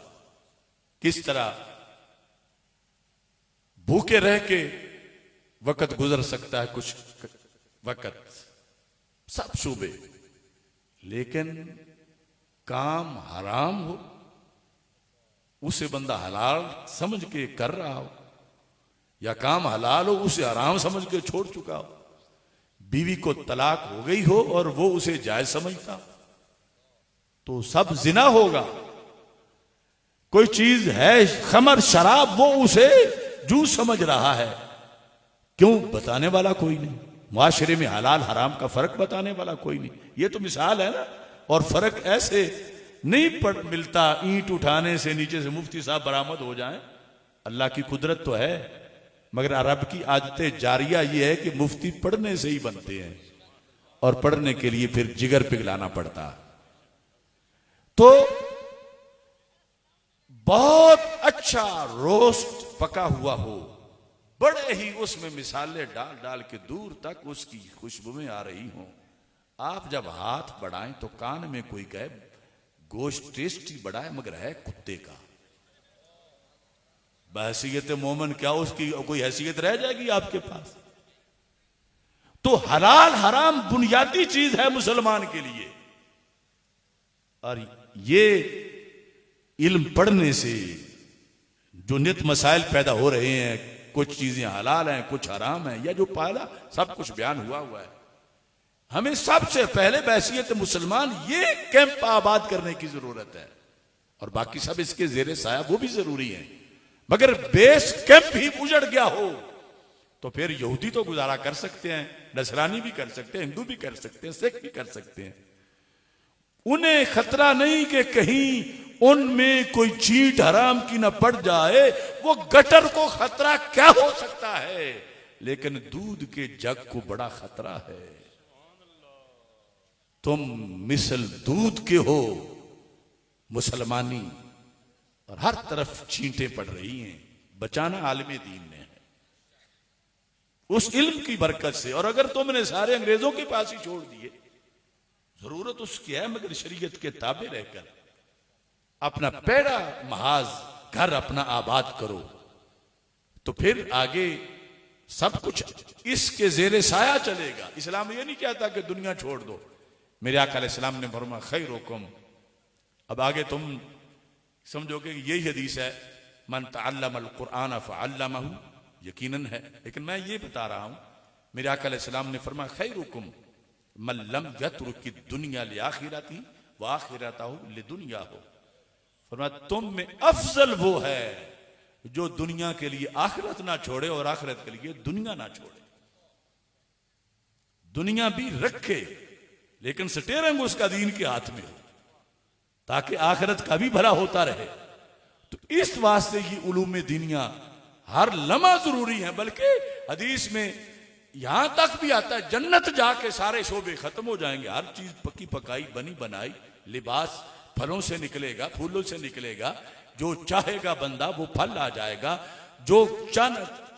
किस तरह भूखे रह के वक्त गुजर सकता है, कुछ वक्त सब शोबे, लेकिन काम हराम हो उसे बंदा हलाल समझ के कर रहा हो, या काम हलाल हो उसे हराम समझ के छोड़ चुका हो, बीवी को तलाक हो गई हो और वो उसे जायज समझता, तो सब जिना होगा। कोई चीज है खमर शराब, वो उसे जूस समझ रहा है, क्यों बताने वाला कोई नहीं। मुआशरे में हलाल हराम का फर्क बताने वाला कोई नहीं। ये तो मिसाल है ना, और फर्क ऐसे नहीं पड़ मिलता ईंट उठाने से नीचे से मुफ्ती साहब बरामद हो जाएं। अल्लाह की कुदरत तो है, मगर अरब की आदत जारिया ये है कि मुफ्ती पढ़ने से ही बनते हैं, और पढ़ने के लिए फिर जिगर पिघलाना पड़ता है। तो बहुत अच्छा रोस्ट पका हुआ हो, बड़े ही उसमें मिसाले डाल डाल के दूर तक उसकी खुशबुएं आ रही हों, आप जब हाथ बढ़ाएं तो कान में कोई कहे गोश्त टेस्टी बड़ा है मगर है कुत्ते का। बहसीयत मोमन क्या उसकी कोई हैसियत रह जाएगी आपके पास? तो हलाल हराम बुनियादी चीज है मुसलमान के लिए, और ये इल्म पढ़ने से जो नित मसाइल पैदा हो रहे हैं, कुछ चीजें हलाल हैं कुछ हराम हैं, या जो पहला सब कुछ बयान हुआ है। हमें सबसे पहले बहसीयत मुसलमान ये कैंप आबाद करने की जरूरत है, और बाकी सब इसके जेरे साया वो भी जरूरी है। मगर बेस कैंप ही उजड़ गया हो तो फिर यहूदी तो गुजारा कर सकते हैं, नसरानी भी कर सकते हैं, हिंदू भी कर सकते हैं, सिख भी कर सकते हैं। उन्हें खतरा नहीं कि कहीं उनमें कोई चीट हराम की ना पड़ जाए, वो गटर को खतरा क्या हो सकता है, लेकिन दूध के जग को बड़ा खतरा है। तुम मिसल दूध के हो मुसलमानी, और हर तरफ चींटें पड़ रही हैं। बचाना आलिम दीन ने है उस इल्म की बरकत से। और अगर तुमने सारे अंग्रेजों के पास ही छोड़ दिए, जरूरत उसकी है मगर शरीयत के ताबे रहकर अपना पैड़ा महाज घर अपना आबाद करो, तो फिर आगे सब कुछ इसके जेरे साया चलेगा। इस्लाम ये नहीं कहता कि दुनिया छोड़ दो। मेरे आका अलैहिस्सलाम ने फरमाया खैरुकुम, अब आगे तुम समझोगे कि यही हदीस है, मन तअल्लमल कुरआन फअल्लमहु, यकीनन है, लेकिन मैं ये बता रहा हूं मेरे आका अलैहिस्सलाम ने फरमाया खैरुकुम मन लम यत्रुकी दुनिया लिआखिरती व आखिरतहु लिदुनियाहु। फरमाया तुम में अफजल वो है जो दुनिया के लिए आखिरत ना छोड़े और आखिरत के लिए दुनिया ना छोड़े। दुनिया भी रखे लेकिन स्टीयरिंग उसका दीन के हाथ में हो, ताकि आखिरत का भी भला होता रहे। तो इस वास्ते ये उलूम दीनिया हर लम्हा जरूरी है। बल्कि हदीस में यहां तक भी आता है जन्नत जाके सारे शोबे खत्म हो जाएंगे, हर चीज पक्की पकाई बनी बनाई, लिबास फलों से निकलेगा, फूलों से निकलेगा, जो चाहेगा बंदा वो फल आ जाएगा, जो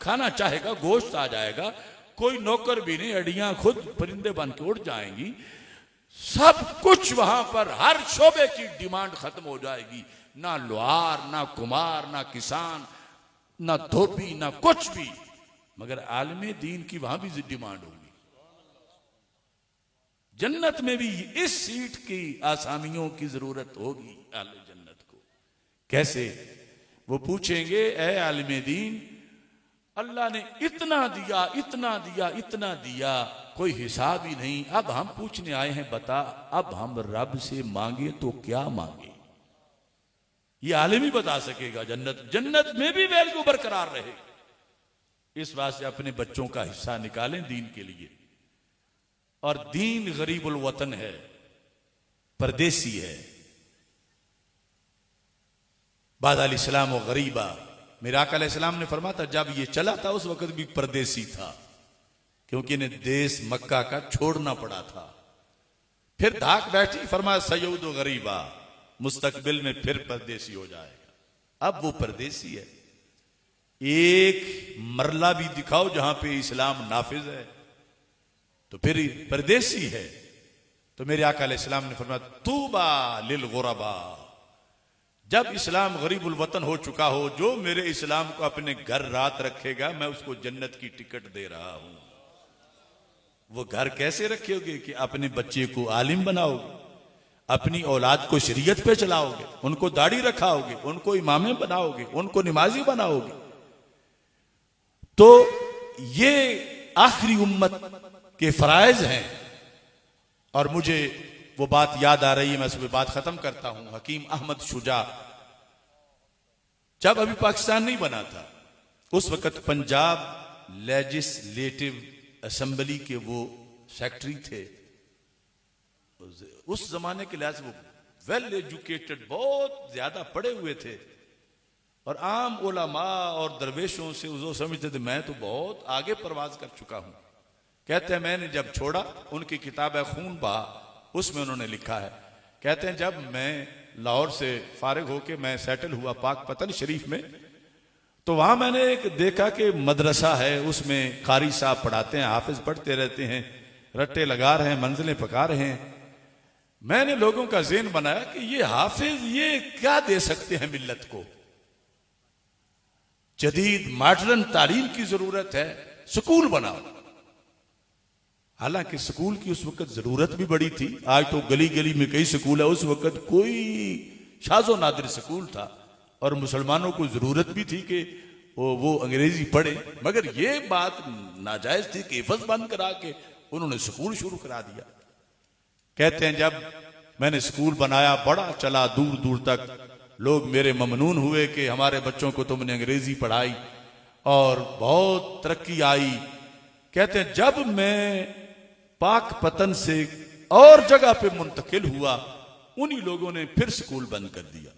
खाना चाहेगा गोश्त आ जाएगा, कोई नौकर भी नहीं, अड़ियां खुद परिंदे बन के उड़ जाएंगी, सब कुछ वहां पर हर शोबे की डिमांड खत्म हो जाएगी। ना लोहार, ना कुमार, ना किसान, ना धोबी, ना कुछ भी, मगर आलमे दीन की वहां भी डिमांड होगी। जन्नत में भी इस सीट की आसामियों की जरूरत होगी आले जन्नत को। कैसे? वो पूछेंगे, ए आलिमे दीन, अल्लाह ने इतना दिया, इतना दिया, इतना दिया, कोई हिसाब ही नहीं, अब हम पूछने आए हैं, बता अब हम रब से मांगे तो क्या मांगे? ये आलिम ही बता सकेगा। जन्नत में भी वैल्यू बरकरार रहे। इस वास्ते अपने बच्चों का हिस्सा निकालें दीन के लिए। और दीन गरीबुल वतन है, परदेसी है। बाद अलैहिस्सलाम व गरीबा, मेरे आका अलैहिस्सलाम ने फरमाया था जब ये चला था उस वक्त भी परदेसी था, क्योंकि इन्हें देश मक्का का छोड़ना पड़ा था। फिर धाक बैठी, फरमाया सय्यद व गरीबा, मुस्तकबिल में फिर परदेसी हो जाएगा। अब वो परदेसी है। एक मरला भी दिखाओ जहां पे इस्लाम नाफिज है तो फिर परदेसी है। तो मेरे आका अलैहिस्सलाम ने फरमाया तूबा लिल गुरबा, जब इस्लाम गरीबुल वतन हो चुका हो, जो मेरे इस्लाम को अपने घर रात रखेगा मैं उसको जन्नत की टिकट दे रहा हूं। वो घर कैसे रखोगे कि अपने बच्चे को आलिम बनाओगे, अपनी औलाद को शरीयत पे चलाओगे, उनको दाढ़ी रखाओगे, उनको इमामे बनाओगे, उनको नमाजी बनाओगे। तो ये आखिरी उम्मत के फराइज हैं। और मुझे वो बात याद आ रही है, मैं सुबह बात खत्म करता हूं। हकीम अहमद शुजा जब अभी पाकिस्तान नहीं बना था, उस वक्त पंजाब लेजिस्लेटिव असेंबली के वो सेक्रेटरी थे। उस जमाने के लिहाज से वो वेल एजुकेटेड, बहुत ज्यादा पढ़े हुए थे। और आम उलमा और दरवेशों से वो समझते थे मैं तो बहुत आगे परवाज कर चुका हूं। कहते हैं मैंने जब छोड़ा, उनकी किताब है खून बहा, उसमें उन्होंने लिखा है, कहते हैं जब मैं लाहौर से फारिग होके मैं सेटल हुआ पाक पतन शरीफ में, तो वहां मैंने एक देखा कि मदरसा है, उसमें कारी साहब पढ़ाते हैं, हाफिज पढ़ते रहते हैं, रट्टे लगा रहे हैं, मंजिलें पका रहे हैं। मैंने लोगों का ज़हन बनाया कि ये हाफिज ये क्या दे सकते हैं मिल्लत को। जदीद मॉडर्न तालीम की जरूरत है, स्कूल बनाओ। हालांकि स्कूल की उस वक्त जरूरत भी बड़ी थी। आज तो गली गली में कई स्कूल है, उस वक्त कोई शाजो नादिर स्कूल था और मुसलमानों को जरूरत भी थी कि वो अंग्रेजी पढ़े। मगर ये बात नाजायज थी कि हिफज बंद करा के उन्होंने स्कूल शुरू करा दिया। कहते हैं जब मैंने स्कूल बनाया, बड़ा चला, दूर दूर तक लोग मेरे ममनून हुए कि हमारे बच्चों को तुमने अंग्रेजी पढ़ाई और बहुत तरक्की आई। कहते हैं जब मैं पाक पतन से और जगह पे मुंतकिल हुआ, उन्हीं लोगों ने फिर स्कूल बंद कर दिया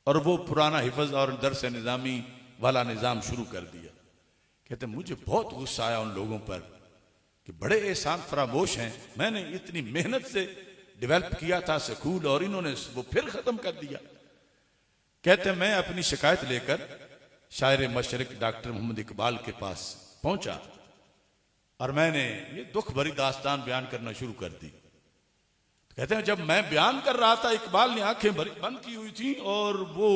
और वो पुराना हिफज और दरस निजामी वाला निजाम शुरू कर दिया। कहते हैं मुझे बहुत गुस्सा आया उन लोगों पर कि बड़े एहसान फरामोश हैं, मैंने इतनी मेहनत से डेवलप किया था स्कूल और इन्होंने वो फिर खत्म कर दिया। कहते हैं मैं अपनी शिकायत लेकर शायर मशरिक डॉक्टर मोहम्मद इकबाल के पास पहुंचा और मैंने ये दुख भरी दास्तान बयान करना शुरू कर दी। कहते हैं जब मैं बयान कर रहा था, इकबाल ने आंखें बंद की हुई थी और वो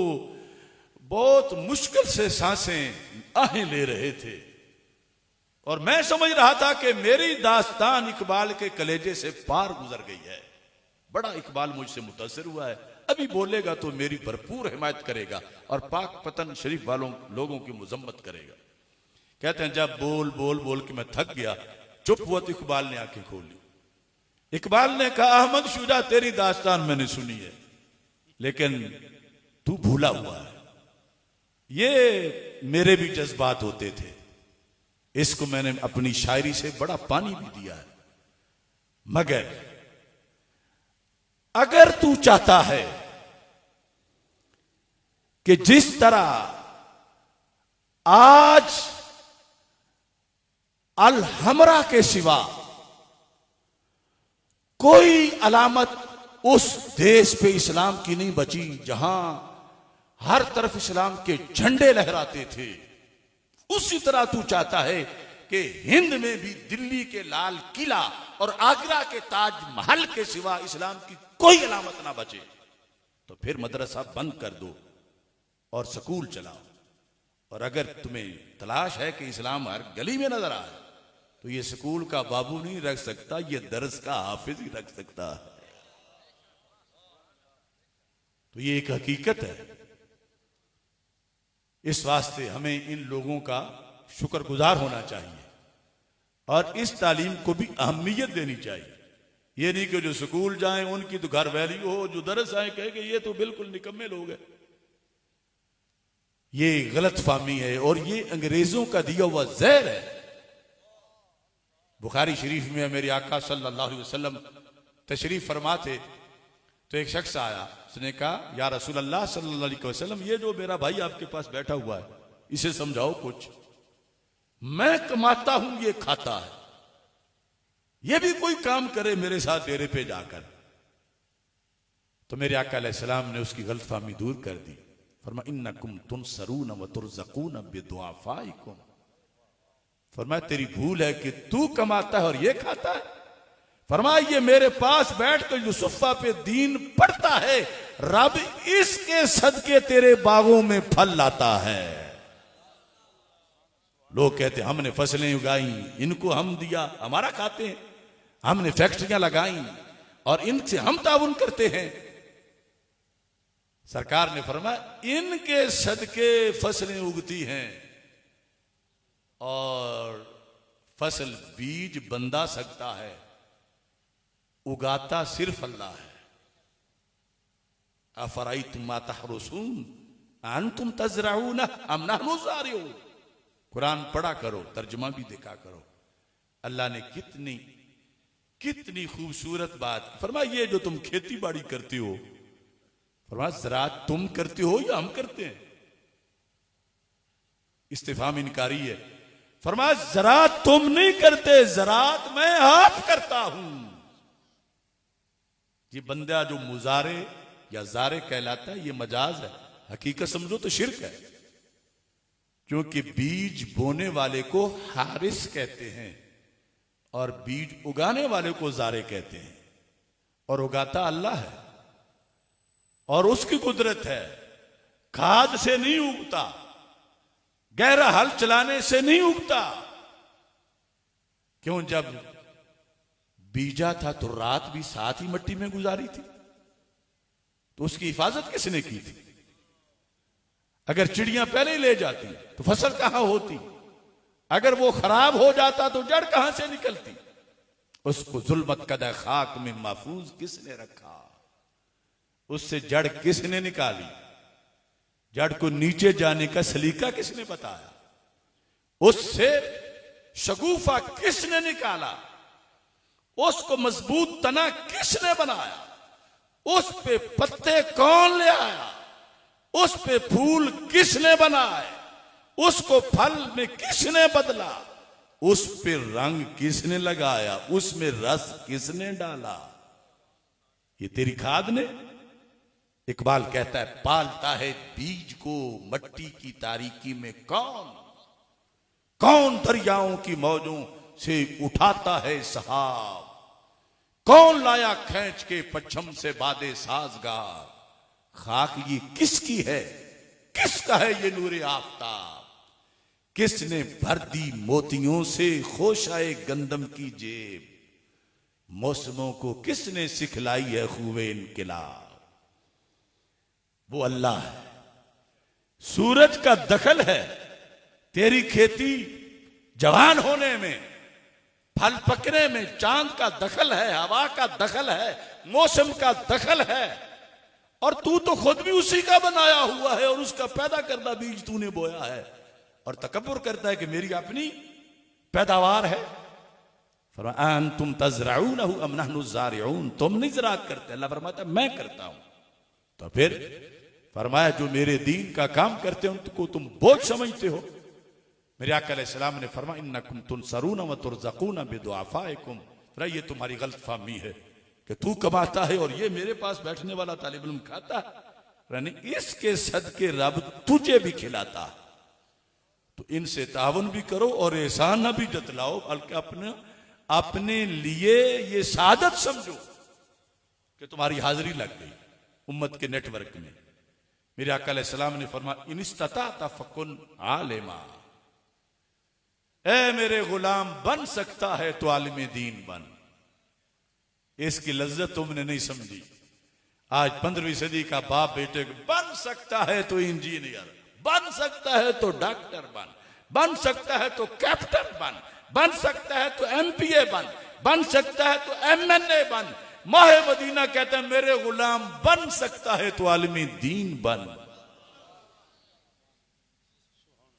बहुत मुश्किल से सांसें आहें ले रहे थे और मैं समझ रहा था कि मेरी दास्तान इकबाल के कलेजे से पार गुजर गई है। बड़ा इकबाल मुझसे मुतासिर हुआ है, अभी बोलेगा तो मेरी भरपूर हिमायत करेगा और पाक पतन शरीफ वालों लोगों की मुजम्मत करेगा। कहते हैं जब बोल बोल बोल के मैं थक गया, चुप हुआ तो इकबाल ने आंखें खोली। इकबाल ने कहा अहमद शुजा तेरी दास्तान मैंने सुनी है, लेकिन तू भूला हुआ है। ये मेरे भी जज्बात होते थे, इसको मैंने अपनी शायरी से बड़ा पानी भी दिया है। मगर अगर तू चाहता है कि जिस तरह आज अल हमरा के सिवा कोई अलामत उस देश पे इस्लाम की नहीं बची जहां हर तरफ इस्लाम के झंडे लहराते थे। उसी तरह तू चाहता है कि हिंद में भी दिल्ली के लाल किला और आगरा के ताजमहल के सिवा इस्लाम की कोई अलामत ना बचे, तो फिर मदरसा बंद कर दो और स्कूल चलाओ। और अगर तुम्हें तलाश है कि इस्लाम हर गली में नजर आए, तो ये स्कूल का बाबू नहीं रख सकता, ये दरस का हाफिज ही रख सकता है। तो ये एक हकीकत है। इस वास्ते हमें इन लोगों का शुक्रगुजार होना चाहिए और इस तालीम को भी अहमियत देनी चाहिए। ये नहीं कि जो स्कूल जाएं उनकी तो घर वैल्यू हो, जो दरस आए कहे कि ये तो बिल्कुल निकम्मे लोग हैं। ये गलत फहमी है और ये अंग्रेजों का दिया हुआ जहर है। बुखारी शरीफ में मेरे आका सल्लल्लाहु अलैहि वसल्लम तशरीफ फरमा थे, तो एक शख्स आया, उसने कहा या रसूल अल्लाह सल्लल्लाहु अलैहि वसल्लम, ये जो मेरा भाई आपके पास बैठा हुआ है इसे समझाओ कुछ। मैं कमाता हूं, ये खाता है, ये भी कोई काम करे मेरे साथ डेरे पे जाकर। तो मेरे आका अलैहिस्सलाम ने उसकी गलतफहमी दूर कर दी। फरमा इन्नकुम तुनसरून व तुरज़क़ून बिदुआफ़ाइकुम। फरमाया तेरी भूल है कि तू कमाता है और ये खाता है। फरमाया ये मेरे पास बैठकर यूसुफा पे दीन पढ़ता है, रब इसके सदके तेरे बागों में फल लाता है। लोग कहते हमने फसलें उगाई, इनको हम दिया, हमारा खाते हैं। हमने फैक्ट्रियां लगाई और इनसे हम ताउन करते हैं। सरकार ने फरमाया इनके सदके फसलें उगती हैं और फसल बीज बंदा सकता है, उगाता सिर्फ अल्लाह है। अफराइतुम मा तहरुसून अंतुम तज़रऊन अम नहनु ज़ारिऊन। कुरान पढ़ा करो, तर्जुमा भी देखा करो। अल्लाह ने कितनी कितनी खूबसूरत बात फरमाई। ये जो तुम खेती बाड़ी करते हो, फरमाया ज़राअत तुम करते हो या हम करते हैं? इस्तिफाम इनकारी है। फरमाया ज़राअत तुम नहीं करते, ज़राअत मैं आप करता हूं। ये बंदा जो मुजारे या जारे कहलाता है, ये मजाज है। हकीकत समझो तो शिर्क है, क्योंकि बीज बोने वाले को हारिस कहते हैं और बीज उगाने वाले को जारे कहते हैं। और उगाता अल्लाह है और उसकी कुदरत है। खाद से नहीं उगता, गहरा हल चलाने से नहीं उगता। क्यों? जब बीजा था तो रात भी साथ ही मिट्टी में गुजारी थी, तो उसकी हिफाजत किसने की थी? अगर चिड़ियां पहले ही ले जाती तो फसल कहां होती? अगर वो खराब हो जाता तो जड़ कहां से निकलती? उसको जुल्मत कदा खाक में महफूज किसने रखा? उससे जड़ किसने निकाली? जड़ को नीचे जाने का सलीका किसने बताया? उससे शगुफा किसने निकाला? उसको मजबूत तना किसने बनाया? उस पे पत्ते कौन ले आया? उस पे फूल किसने बनाए? उसको फल में किसने बदला? उस पे रंग किसने लगाया? उसमें रस किसने डाला? ये तेरी खाद ने? इकबाल कहता है पालता है बीज को मट्टी की तारीकी में कौन? कौन दरियाओं की मौजों से उठाता है सहाब? कौन लाया खींच के पच्छम से बादे साजगार? खाक ये किसकी है? किसका है ये नूरे आफताब? किसने भर दी मोतियों से खोशाए गंदम की जेब? मौसमों को किसने सिखलाई है खूबे इनकिलाब? वो अल्लाह है। सूरज का दखल है तेरी खेती जवान होने में, फल पकने में। चांद का दखल है, हवा का दखल है, मौसम का दखल है। और तू तो खुद भी उसी का बनाया हुआ है और उसका पैदा करना बीज तूने बोया है और तकब्बुर करता है कि मेरी अपनी पैदावार है। फरमान तुम तज़रऊनहु अम नहनु ज़ारिऊन। तुम नहीं ज़राअत करते, अल्लाह फरमाता है मैं करता हूं। तो फिर फरमाया जो मेरे दीन का काम करते हैं उनको तुम बोझ समझते हो, मेरे आका अलैहिस्सलाम ने फरमाया इन्नकुम तुनसरून व तुरज़क़ून बिदुआफ़ाइकुम। ये तुम्हारी गलत फहमी है कि तू कमाता है और ये मेरे पास बैठने वाला तालिब इल्म खाता है, यानी इसके सदके रब तुझे भी खिलाता है। तो इनसे तावन भी करो और एहसान ना भी जतलाओ, बल्कि अपने लिए ये सादत समझो कि तुम्हारी हाजिरी लग गई उम्मत के नेटवर्क में। मेरे आका अलैहिस्सलाम ने फरमाया इनिस्तता फकुन आलिमा, ए मेरे गुलाम बन सकता है तो आलिम दीन बन। इसकी लज्जत तुमने नहीं समझी। आज 15वीं सदी का बाप बेटे बन सकता है तो इंजीनियर बन सकता है, तो डॉक्टर बन सकता है तो कैप्टन बन सकता है तो एमपीए बन सकता है तो एमएनए बन। माहे मदीना कहते हैं मेरे गुलाम बन सकता है तो आलिम दीन बन।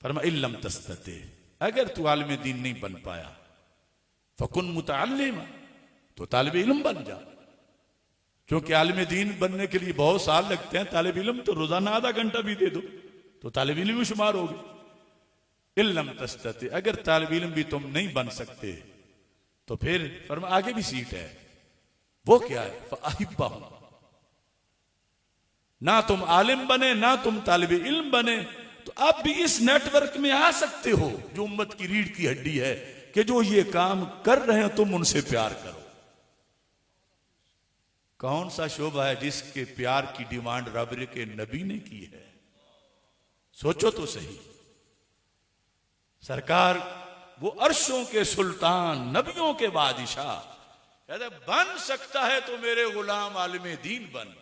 फरमाया इल्लम तस्तते, अगर तू आलिम दीन नहीं बन पाया फकुन मुतअल्लिमा, तो तालिब इल्म बन जा। क्योंकि आलिम दीन बनने के लिए बहुत साल लगते हैं, तालिब इल्म तो रोजाना आधा घंटा भी दे दो तो तालिब इल्म में शुमार होगी। इल्लम तस्तते, अगर तालिब इल्म भी तुम नहीं बन सकते तो फिर फरमा आगे भी सीट है, वो क्या है, फ़अहिब्बहुम। ना तुम आलिम बने ना तुम तालिब इल्म बने, तो अब भी इस नेटवर्क में आ सकते हो जो उम्मत की रीढ़ की हड्डी है कि जो ये काम कर रहे हैं तुम उनसे प्यार करो। कौन सा शोभा है जिसके प्यार की डिमांड रब के नबी ने की है? सोचो तो सही। सरकार वो अर्शों के सुल्तान, नबियों के बादशाह, कहते बन सकता है तो मेरे गुलाम आलिम दीन बन।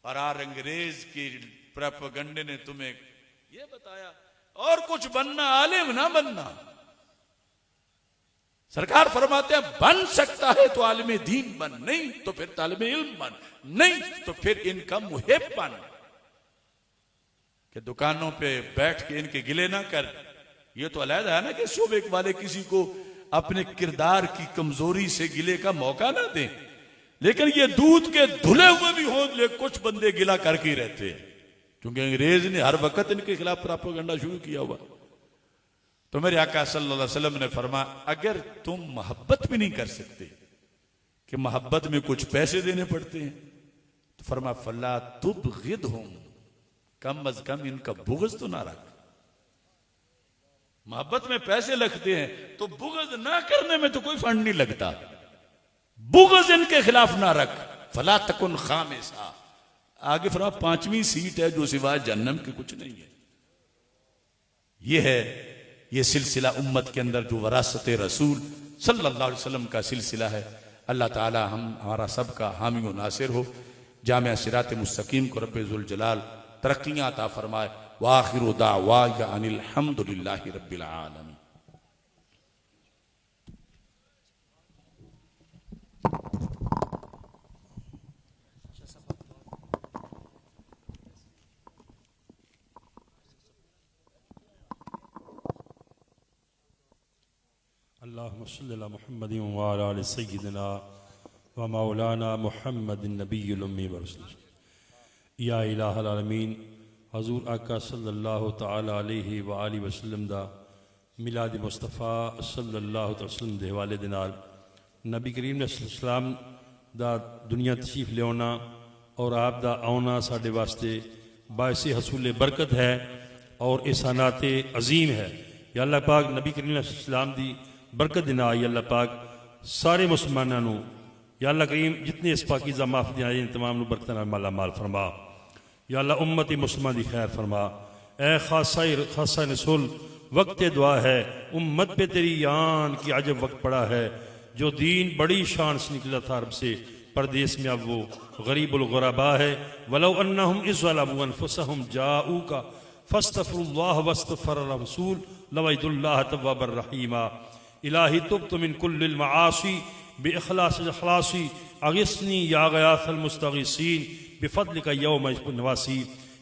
और आर अंग्रेज की प्रोपेगेंडे ने तुम्हें ये बताया और कुछ बनना, आलिम ना बनना। सरकार फरमाते हैं बन सकता है तो आलिम दीन बन, नहीं तो फिर तालिब इल्म बन, नहीं तो फिर इनका मुहिब बन। कि दुकानों पे बैठ के इनके गिले ना कर। ये तो अलहदा है ना कि शोबे वाले किसी को अपने किरदार की कमजोरी से गिले का मौका ना दें, लेकिन ये दूध के धुले हुए भी हों, लेकिन कुछ बंदे गिला करके ही रहते हैं, क्योंकि अंग्रेज ने हर वक्त इनके खिलाफ प्रोपेगेंडा शुरू किया हुआ। तो मेरे आका सल्लल्लाहु अलैहि वसल्लम ने फरमाया अगर तुम मोहब्बत भी नहीं कर सकते कि मोहब्बत में कुछ पैसे देने पड़ते हैं, तो फरमाया फला तुबग़िदहुम, कम अज कम इनका बुग़्ज़ तो ना रख। मोहब्बत में पैसे लगते हैं तो बुग़्ज़ ना करने में तो कोई फंड नहीं लगता। बुग़्ज़ इनके खिलाफ ना रख। फला तकुन खामिसा, आगे फरमाया 5वीं सीट है जो सिवाय जन्नम के कुछ नहीं है। यह है ये सिलसिला उम्मत के अंदर जो वरासत रसूल सल्लल्लाहु अलैहि वसल्लम का सिलसिला है। अल्लाह ताला हमारा सबका हामी व नासिर हो। जामिया सिरात मुस्तकीम को रब्बे ज़ुल जलाल तरक्कियां अता फरमाए। व आखिरु दावाना अनिल हम्दुलिल्लाहि रब्बिल आलमीन। अल्लाहुम्मा सल्लि अला मुहम्मदिन व अला आलि सय्यिदिना व मौलाना मुहम्मदिन नबिय्युल उम्मी व रसूल। या इलाहल आलमीन, हजूर आका सल्लल्लाहु तआला अलैहि व आलिहि वसल्लम दा मिलाद मुस्तफ़ा सल्लल्लाहु अलैहि वसल्लम दे हवाले दे नाल नबी करीम सल्लल्लाहु दा दुनिया तशरीफ लियाना और आप दा आना साडे वास्ते बाइस हसूल बरकत है और एहसानात अजीम है। या अल्लाह पाक नबी करीम सल्लल्लाहु दी बरकत दिना या अल्लाह पाक सारे मुसलमानों या अल्लाह करीम जितने इस पाकीज़ा माफ़ दिया तमाम बरकत माला माल फरमा। या अल्लाह उम्मत मुस्लिमा दी खैर फरमा। ए खासा रसूल, वक्त दुआ है उम्मत पे तेरी यान की अजब वक्त पड़ा है। जो दीन बड़ी शान से निकला था अरब से परदेश में, अब वो गरीबुल गुरबा है। वलौ अन्नहुम इज़ ज़लमू अनफुसहुम जाऊका फस्तग़फिरुल्लाह वस्तग़फ़र रसूल लवजदुल्लाह तव्वाबर रहीमा। इलाही तुब्तु मिन कुल्लिल मआसी बिइखलास इखलासी अगिस्नी या गयासल मुस्तगीसीन बिफदलिका यौम नवासी।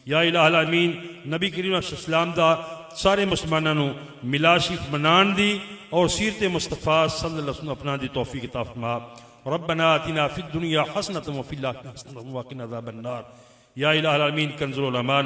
या इलाहल आमीन, नबी करीम सल्लल्लाहु दा सारे मुसलमानों मिलाशिफ मनान दी और सीरत मुस्तफ़ा सल्लल्लाहु अलैहि वसल्लम अपना दी तौफीक अता फरमा। रब्बना आतिना फिद दुनिया हसनतन व फिल आखिरति हसनतन व क़िना अज़ाबन नार। या इलाहल आमीन, कंज़ुल अमान,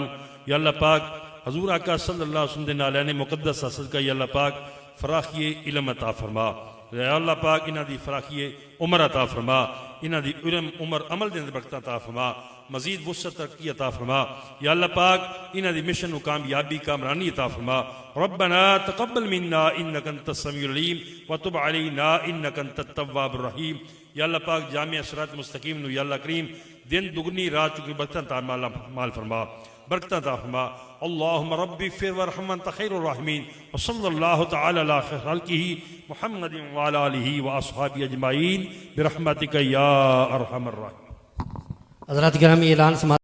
या अल्लाह पाक हजूर आका सल्लल्लाहु अलैहि वसल्लम दे नाले ने मुकद्दस सदका या अल्लाह पाक फराखिए इल्म अता फरमा। या अल्लाह पाक इन्हां दी फराखिए उमर अता फरमा, इन्हां दी इल्म उमर अमल दे अंदर बरकत अता फरमा, मजीद वुसअत तरक्की अता फरमा। या अल्लाह पाक इन्हां दी मिशन नु कामयाबी कामरानी अता फरमा। रब्बना तक़ब्बल मिन्ना इन्नका अंतस समीउल अलीम व तुब अलैना इन्नका अंतत तव्वाबुर रहीम। या अल्लाह पाक जामिया सिरात मुस्तकीम नु या अल्लाह करीम दिन दुगनी रात की बरकत माल फरमा, बरकत अता फरमा। अल्लाहुम्मा रब्बी फिर वरहम अंत खैरुर राहिमीन व सल्लल्लाहु तआला अला खल्क़िही मुहम्मदिन व अला आलिही व अस्हाबिही अजमाइन बिरहमतिका या अरहमर राहिमीन। हज़रात गिरामी ऐलान